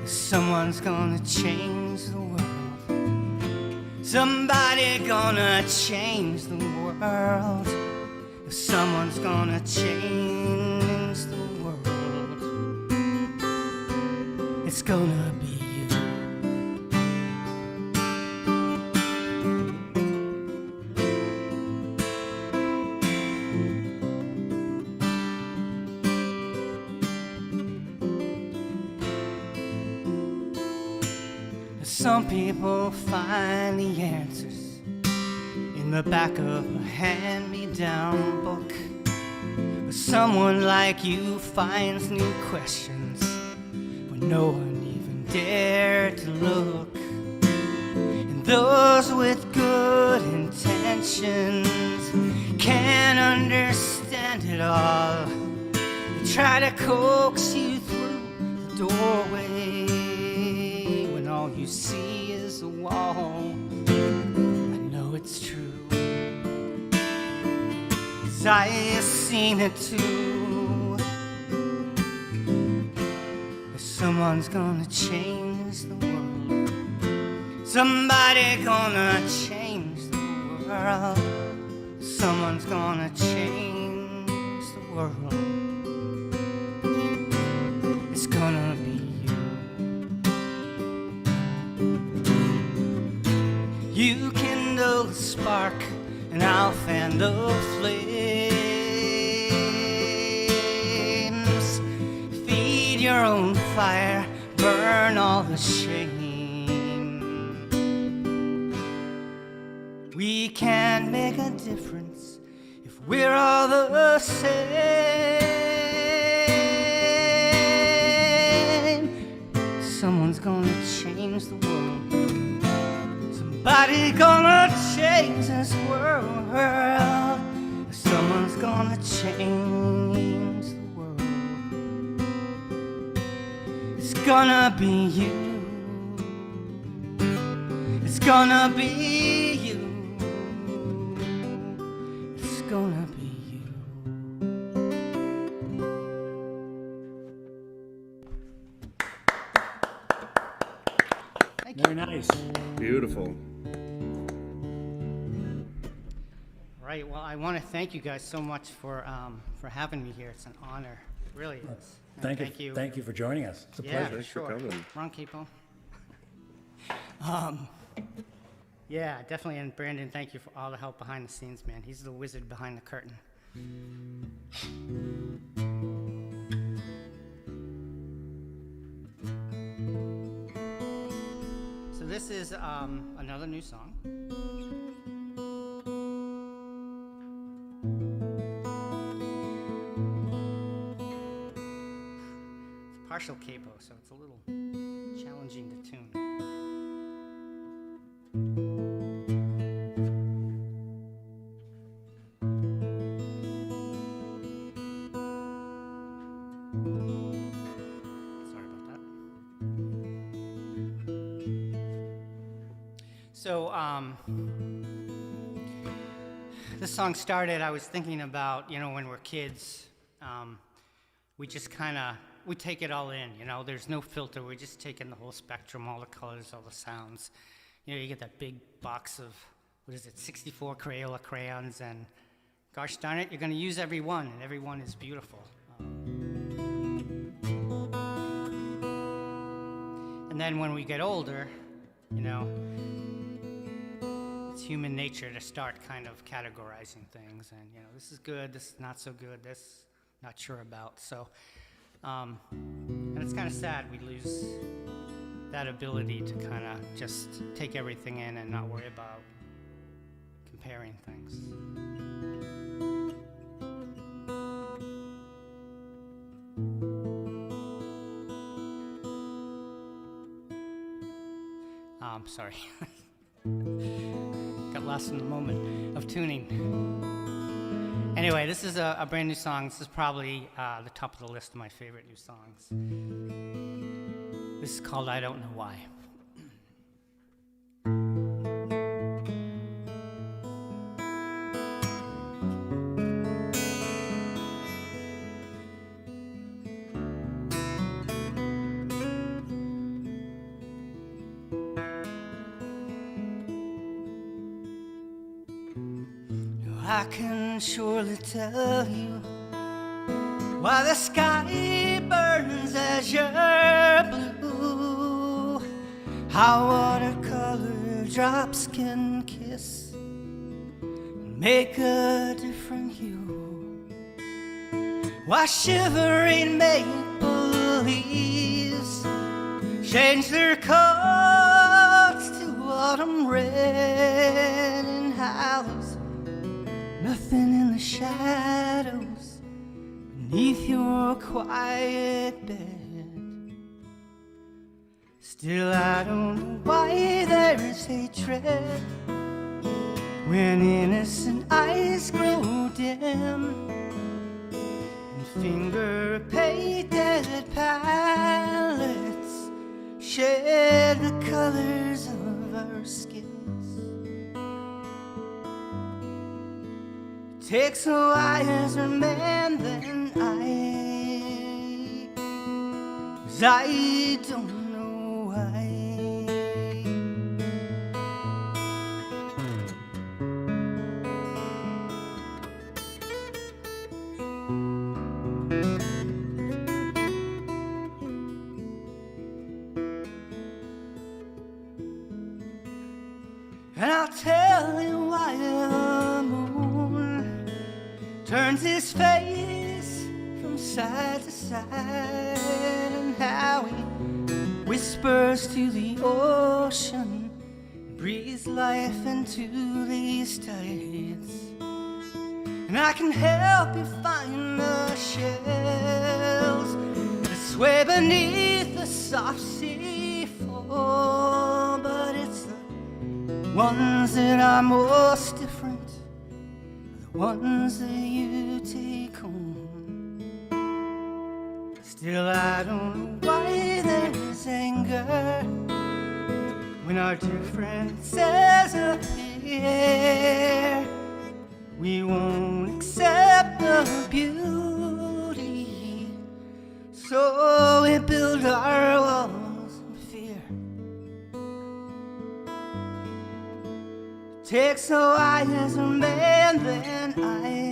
Someone's gonna change the world. Somebody gonna change the world. Someone's gonna change the world. It's gonna be you. Some people find the answers in the back of a hand-me-down book. But someone like you finds new questions when no one even dared to look. And those with good intentions can't understand it all. They try to coax you through the doorway when all you see is a wall. I know it's true, 'cause I have seen it too. Someone's gonna change the world. Somebody gonna change the world. Someone's gonna change the world. It's gonna be you. You kindle the spark and I'll fan the flames. Feed your own fire, burn all the shame. We can make a difference if we're all the same. Someone's gonna change the world. Somebody gonna change this world. Someone's gonna change the world. It's gonna be you. It's gonna be you. It's gonna be you. Thank you. Very nice. Beautiful. Right. Well, I want to thank you guys so much for having me here. It's an honor. It really is. And Thank you. Thank you for joining us. It's a Yeah, pleasure. Thanks for sure. coming. Wrong capo. Yeah, definitely. And Brandon, thank you for all the help behind the scenes, man. He's the wizard behind the curtain. So this is another new song. It's partial capo, so it's a little challenging to tune. Sorry about that. So, this song started, I was thinking about, when we're kids, we just we take it all in, there's no filter, we're just taking the whole spectrum, all the colors, all the sounds. You get that big box of, 64 Crayola crayons, and gosh darn it, you're gonna use every one, and every one is beautiful. And then when we get older, it's human nature to start kind of categorizing things, and this is good, this is not so good, this not sure about. So, and it's kind of sad we lose that ability to kind of just take everything in and not worry about comparing things. Sorry. Got lost in the moment of tuning. Anyway, this is a brand new song. This is probably the top of the list of my favorite new songs. This is called I Don't Know Why. I can surely tell you why the sky burns azure blue, how watercolor drops can kiss and make a different hue, why shivering make-believes change their coats to autumn red, and how there's nothing in the shadows beneath your quiet bed. Still, I don't know why there's hatred when innocent eyes grow dim and finger-painted palettes shed the colors of our skins. Takes a wiser man than I, 'cause I don't know why. And I'll tell you why the moon turns his face from side to side, and how he whispers to the ocean, breathes life into these tides. And I can help you find the shells that sway beneath the soft sea fall, but it's the ones that are most different, the ones that you take home. Still, I don't know why there's anger when our differences appear. We won't accept the beauty, so we build our walls in fear. Takes a wiser man than I.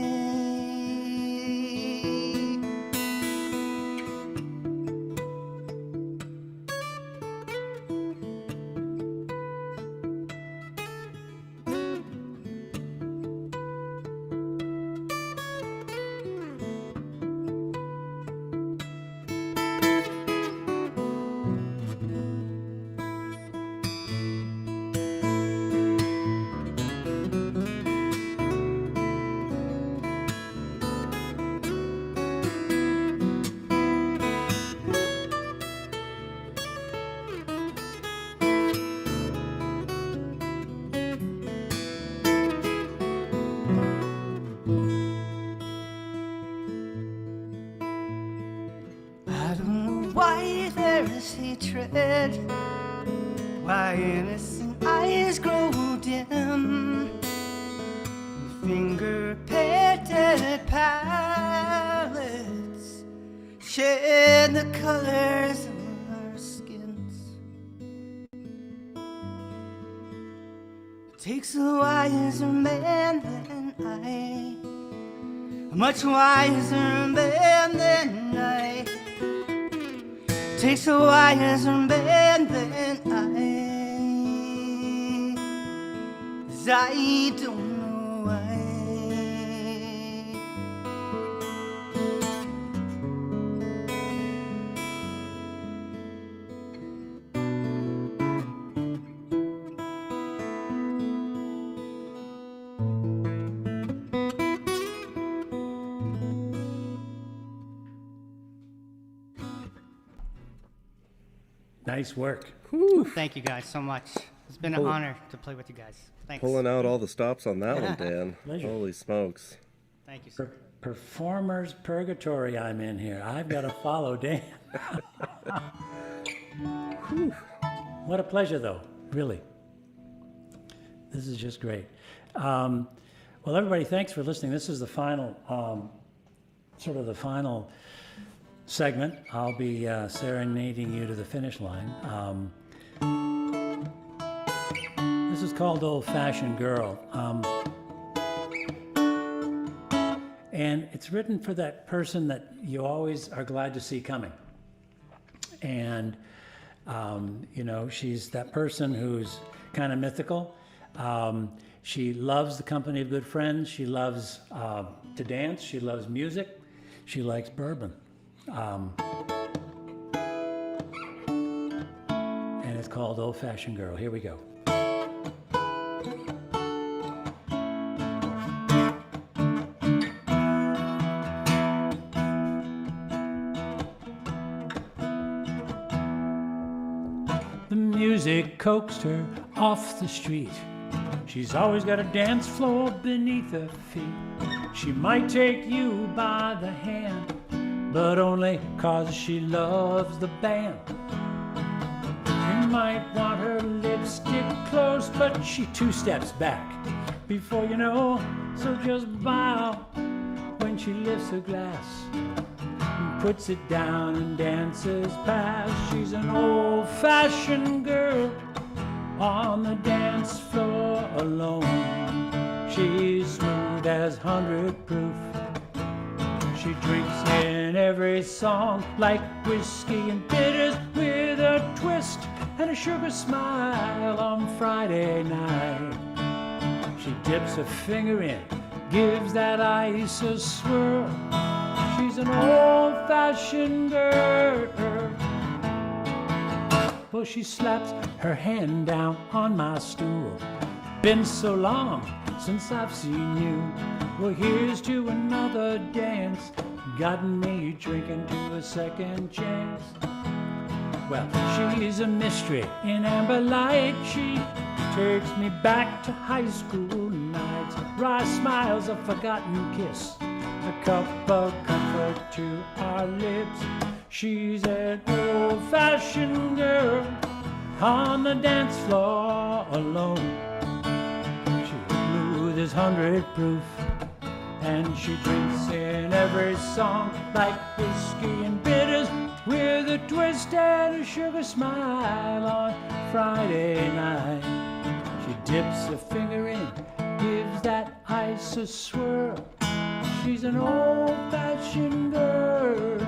I don't know why there is hatred, why innocent eyes grow dim, finger-painted palettes shed the colors of our skins. It takes a wiser man than I, a much wiser man than I. Takes a wiser man than I, 'cause I don't know why. Nice work. Thank you guys so much. It's been an honor to play with you guys. Thanks. Pulling out all the stops on that one, Dan. Pleasure. Holy smokes. Thank you, sir. Performer's purgatory I'm in here. I've got to follow Dan. What a pleasure, though, really. This is just great. Well, everybody, thanks for listening. This is the final, sort of the final segment. I'll be serenading you to the finish line. This is called Old Fashioned Girl. And it's written for that person that you always are glad to see coming. And, you know, she's that person who's kind of mythical. She loves the company of good friends. She loves to dance. She loves music. She likes bourbon. And it's called Old Fashioned Girl. Here we go. The music coaxed her off the street. She's always got a dance floor beneath her feet. She might take you by the hand, but only 'cause she loves the band. You might want her lipstick close, but she 2 steps back before you know. So just bow when she lifts her glass and puts it down and dances past. She's an old-fashioned girl on the dance floor alone. She's smooth as 100 proof. She drinks in every song like whiskey and bitters with a twist and a sugar smile on Friday night. She dips her finger in, gives that ice a swirl. She's an old-fashioned girl. Well, she slaps her hand down on my stool. Been so long since I've seen you. Well, here's to another dance. Got me drinking to a second chance. Well, she's a mystery in amber light. She takes me back to high school nights. Wry smiles, a forgotten kiss, a cup of comfort to our lips. She's an old-fashioned girl on the dance floor alone. She's smooth as 100 proof, and she drinks in every song like whiskey and bitters with a twist and a sugar smile on Friday night. She dips her finger in, gives that ice a swirl. She's an old-fashioned girl.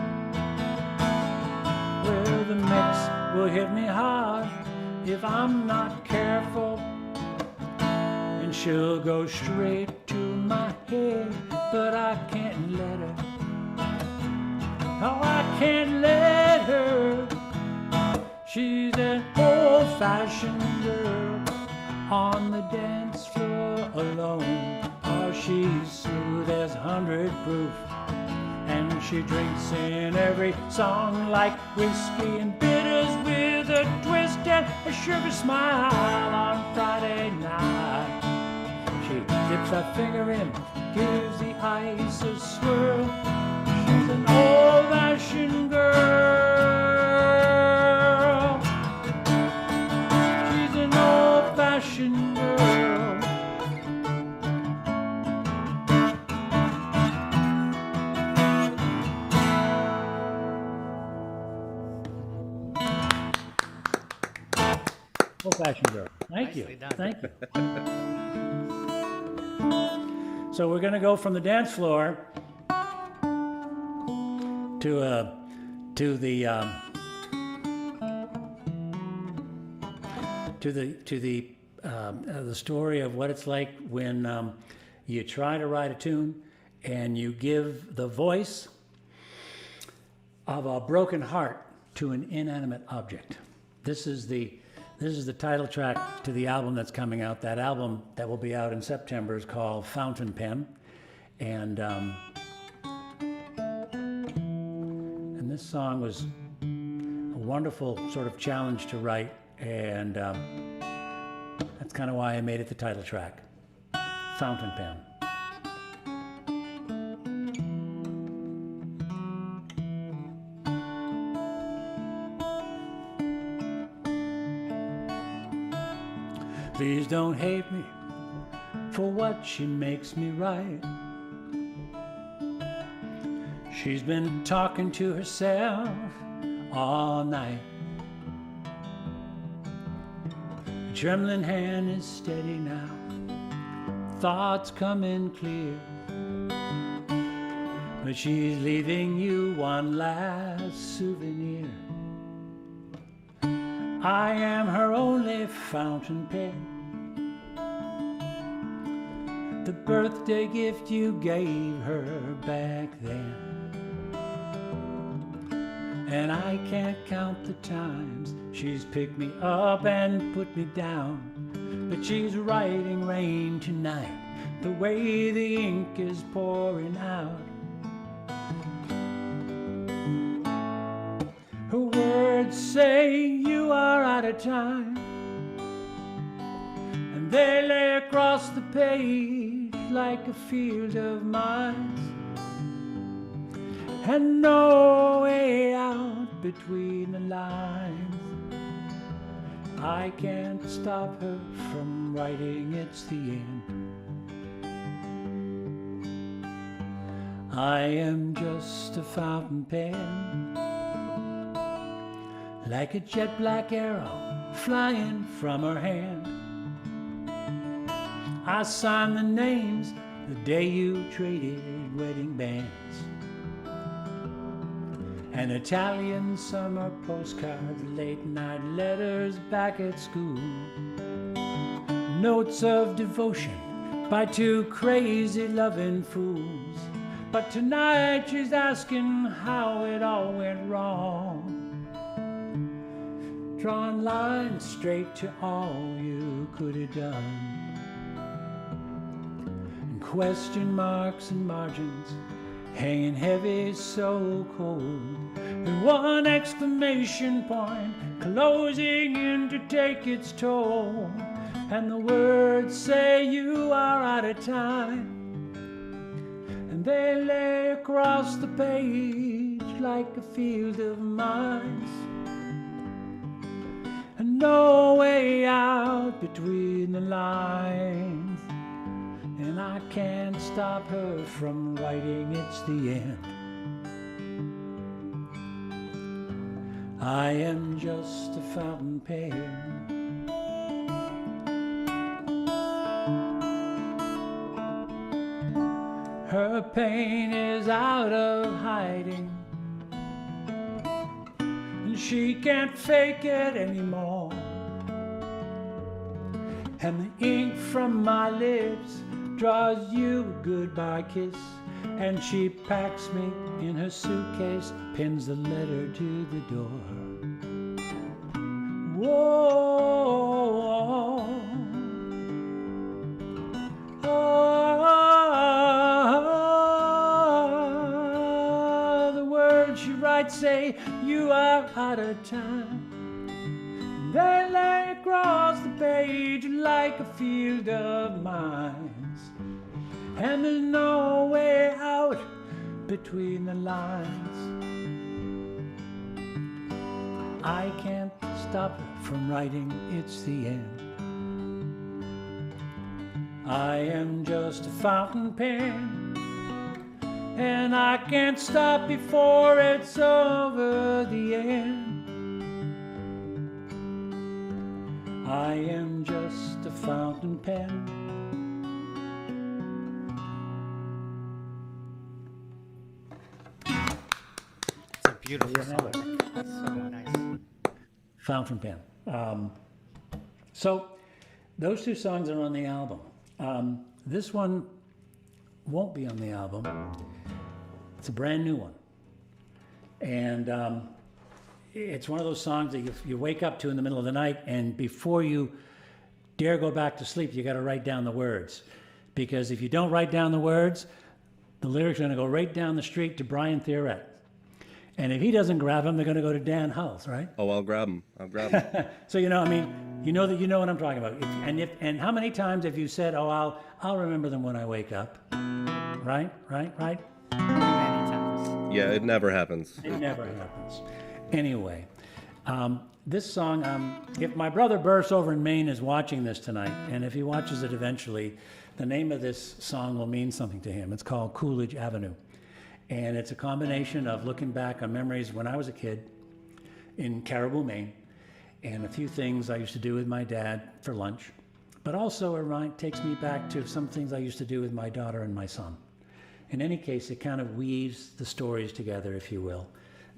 Well, the mix will hit me hard if I'm not careful, and she'll go straight to my head, but I can't let her. Oh, I can't let her. She's an old-fashioned girl on the dance floor alone. Oh, she's smooth as 100 proof, and she drinks in every song like whiskey and bitters with a twist and a sugar smile on Friday night. She dips her finger in, gives the ice a swirl. She's an old-fashioned girl. She's an old-fashioned girl. Old-fashioned girl. Thank you. Nicely done. Thank you. So we're going to go from the dance floor to the story of what it's like when you try to write a tune and you give the voice of a broken heart to an inanimate object. This is the title track to the album that's coming out. That album that will be out in September is called Fountain Pen, and this song was a wonderful sort of challenge to write, and that's kind of why I made it the title track, Fountain Pen. Please don't hate me for what she makes me write. She's been talking to herself all night. Her trembling hand is steady now, thoughts coming clear. But she's leaving you one last souvenir. I am her only fountain pen, the birthday gift you gave her back then. And I can't count the times she's picked me up and put me down, but she's writing rain tonight, the way the ink is pouring out. Her words say you are out of time, and they lay across the page like a field of mines, and no way out between the lines. I can't stop her from writing, it's the end. I am just a fountain pen, like a jet black arrow flying from her hand. I signed the names the day you traded wedding bands, and Italian summer postcards, late night letters back at school, notes of devotion by two crazy loving fools. But tonight she's asking how it all went wrong, drawing lines straight to all you could have done, and question marks and margins hanging heavy, so cold, and one exclamation point closing in to take its toll. And the words say you are out of time, and they lay across the page like a field of mines, and no way out between the lines. And I can't stop her from writing, it's the end. I am just a fountain pen. Her pain is out of hiding, and she can't fake it anymore. And the ink from my lips draws you a goodbye kiss, and she packs me in her suitcase, pins the letter to the door. Whoa, oh, the words she writes say you are out of time. They lay across the page like a field of mines, and there's no way out between the lines. I can't stop her from writing, it's the end. I am just a fountain pen, and I can't stop before it's over the end. I am just a fountain pen. It's a beautiful song. It's so nice. Fountain pen. So those two songs are on the album. This one won't be on the album. It's a brand new one. And it's one of those songs that you wake up to in the middle of the night, and before you dare go back to sleep, you got to write down the words. Because if you don't write down the words, the lyrics are going to go right down the street to Brian Theoret. And if he doesn't grab him, they're going to go to Dan Hulse, right? Oh, I'll grab him. I'll grab him. So, you know, I mean, you know that you know what I'm talking about. And how many times have you said, oh, I'll remember them when I wake up? Right? Many times. Yeah, it never happens. It never happens. Anyway, this song, if my brother Burse over in Maine is watching this tonight, and if he watches it eventually, the name of this song will mean something to him. It's called Coolidge Avenue. And it's a combination of looking back on memories when I was a kid in Caribou, Maine, and a few things I used to do with my dad for lunch. But also it takes me back to some things I used to do with my daughter and my son. In any case, it kind of weaves the stories together, if you will.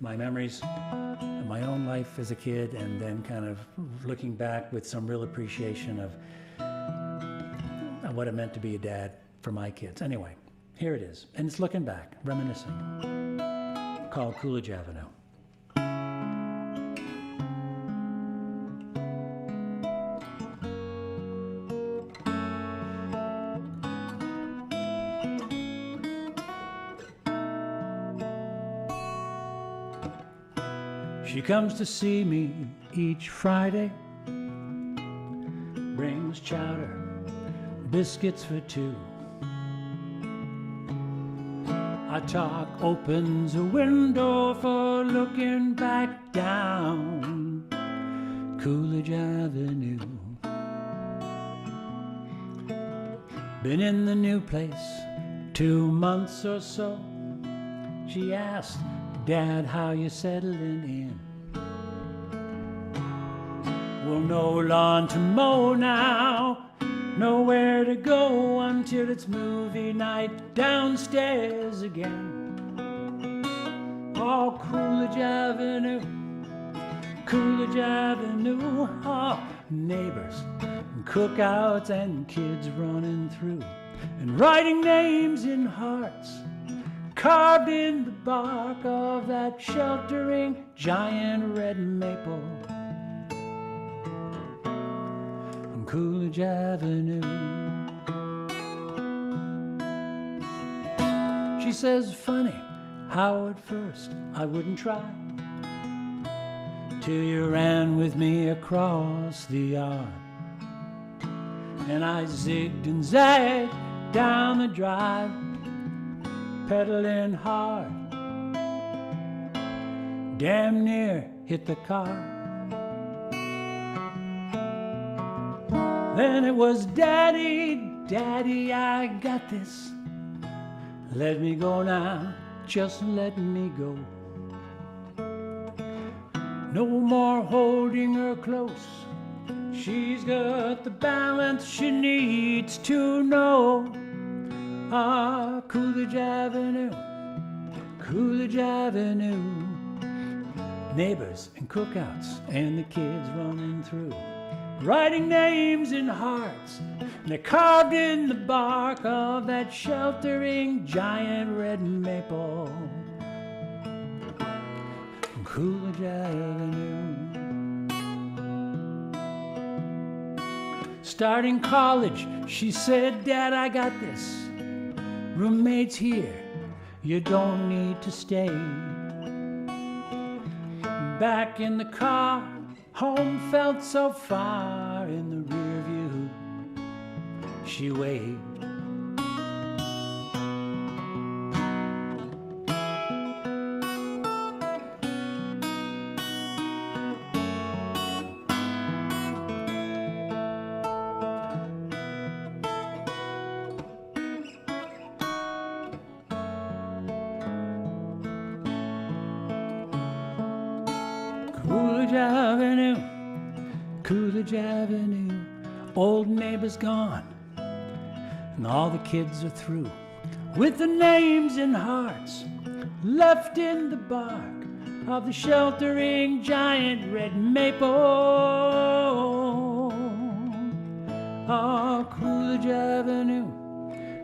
My memories of my own life as a kid, and then kind of looking back with some real appreciation of what it meant to be a dad for my kids. Anyway, here it is. And it's looking back, reminiscing, called Coolidge Avenue. She comes to see me each Friday, brings chowder, biscuits for two. I talk, opens a window for looking back down Coolidge Avenue. Been in the new place 2 months or so. She asked, Dad, how you settling in? Well, no lawn to mow now, nowhere to go until it's movie night downstairs again. Oh, Coolidge Avenue, Coolidge Avenue. Oh, neighbors and cookouts and kids running through and writing names in hearts carved in the bark of that sheltering giant red maple on Coolidge Avenue. She says, funny how at first I wouldn't try, till you ran with me across the yard, and I zigged and zagged down the drive, pedaling hard, damn near hit the car. Then it was, Daddy, Daddy, I got this. Let me go now, just let me go. No more holding her close. She's got the balance she needs to know. Ah, Coolidge Avenue, Coolidge Avenue. Neighbors and cookouts and the kids running through, writing names in hearts, and they're carved in the bark of that sheltering giant red maple on Coolidge Avenue. Starting college, she said, Dad, I got this. Roommates here, you don't need to stay. Back in the car, home felt so far in the rear view. She waved. Coolidge Avenue, Coolidge Avenue. Old neighbor's gone, and all the kids are through, with the names and hearts left in the bark of the sheltering giant red maple. Oh, Coolidge Avenue,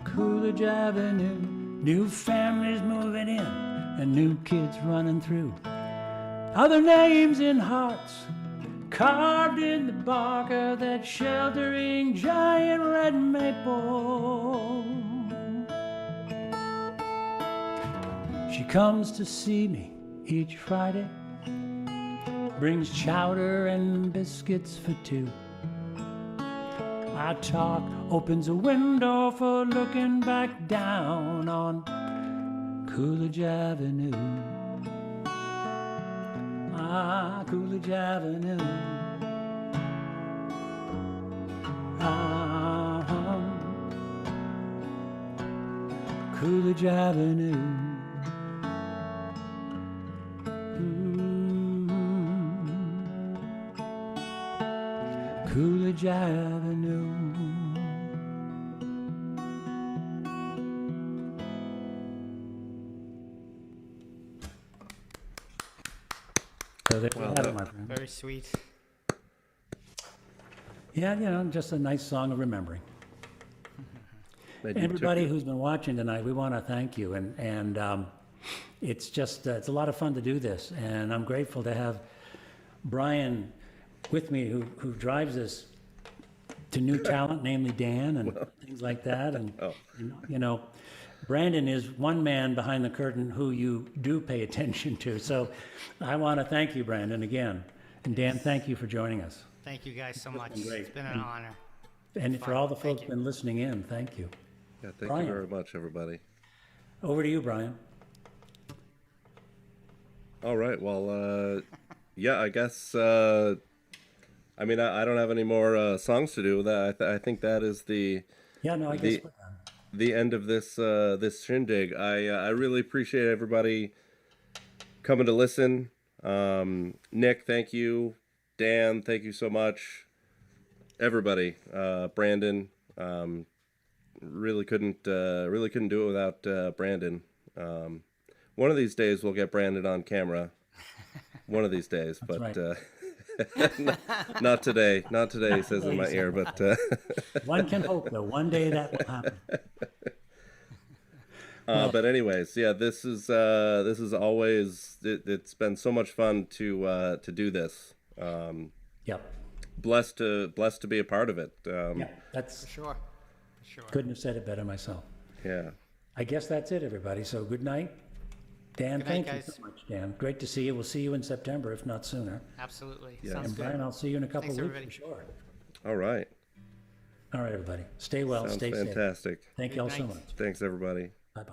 Coolidge Avenue. New families moving in and new kids running through. Other names in hearts carved in the bark of that sheltering giant red maple. She comes to see me each Friday brings chowder and biscuits for two. Our talk opens a window for looking back down on Coolidge Avenue. Ah, Coolidge Avenue. Coolidge Avenue. Coolidge Avenue. So there you have it, my friend. Very sweet. Yeah, you know, just a nice song of remembering. Maybe you took Everybody it. who's been watching tonight, we want to thank you, and it's just it's a lot of fun to do this, and I'm grateful to have Brian with me, who drives us to new talent, namely Dan and things like that, and you know, Brandon is one man behind the curtain who you do pay attention to. So I want to thank you, Brandon, again, and Dan, thank you for joining us, Thank you guys so much. been great. It's been an honor. and for all the Thank folks you. been listening in, thank you. Yeah, thank Brian. you very much, everybody. Over to you, Brian. All right. Well, yeah, I guess. I mean, I don't have any more songs to do. That I think that is the Yeah, no, I guess we're done. the end of this this shindig. I really appreciate everybody coming to listen. Nick, thank you. Dan, thank you so much. Everybody, Brandon, really couldn't do it without Brandon. One of these days we'll get Brandon on camera. One of these days, but right. not today. Not today, he says in my ear. But One can hope, though. One day that will happen. but anyways, yeah, this is always it's been so much fun to do this. Yep. Blessed to be a part of it. Yeah, that's For sure. For sure. couldn't have said it better myself. Yeah. I guess that's it, everybody. So good night. Dan, Good night, thank you guys. so much, Dan. Great to see you. We'll see you in September, if not sooner. Absolutely. Yeah. Sounds And good. Brian, I'll see you in a couple Thanks, weeks everybody. for sure. All right. All right, everybody. Stay well. Sounds Stay safe. fantastic. Thank you all so night. much. Thanks, everybody. Bye-bye.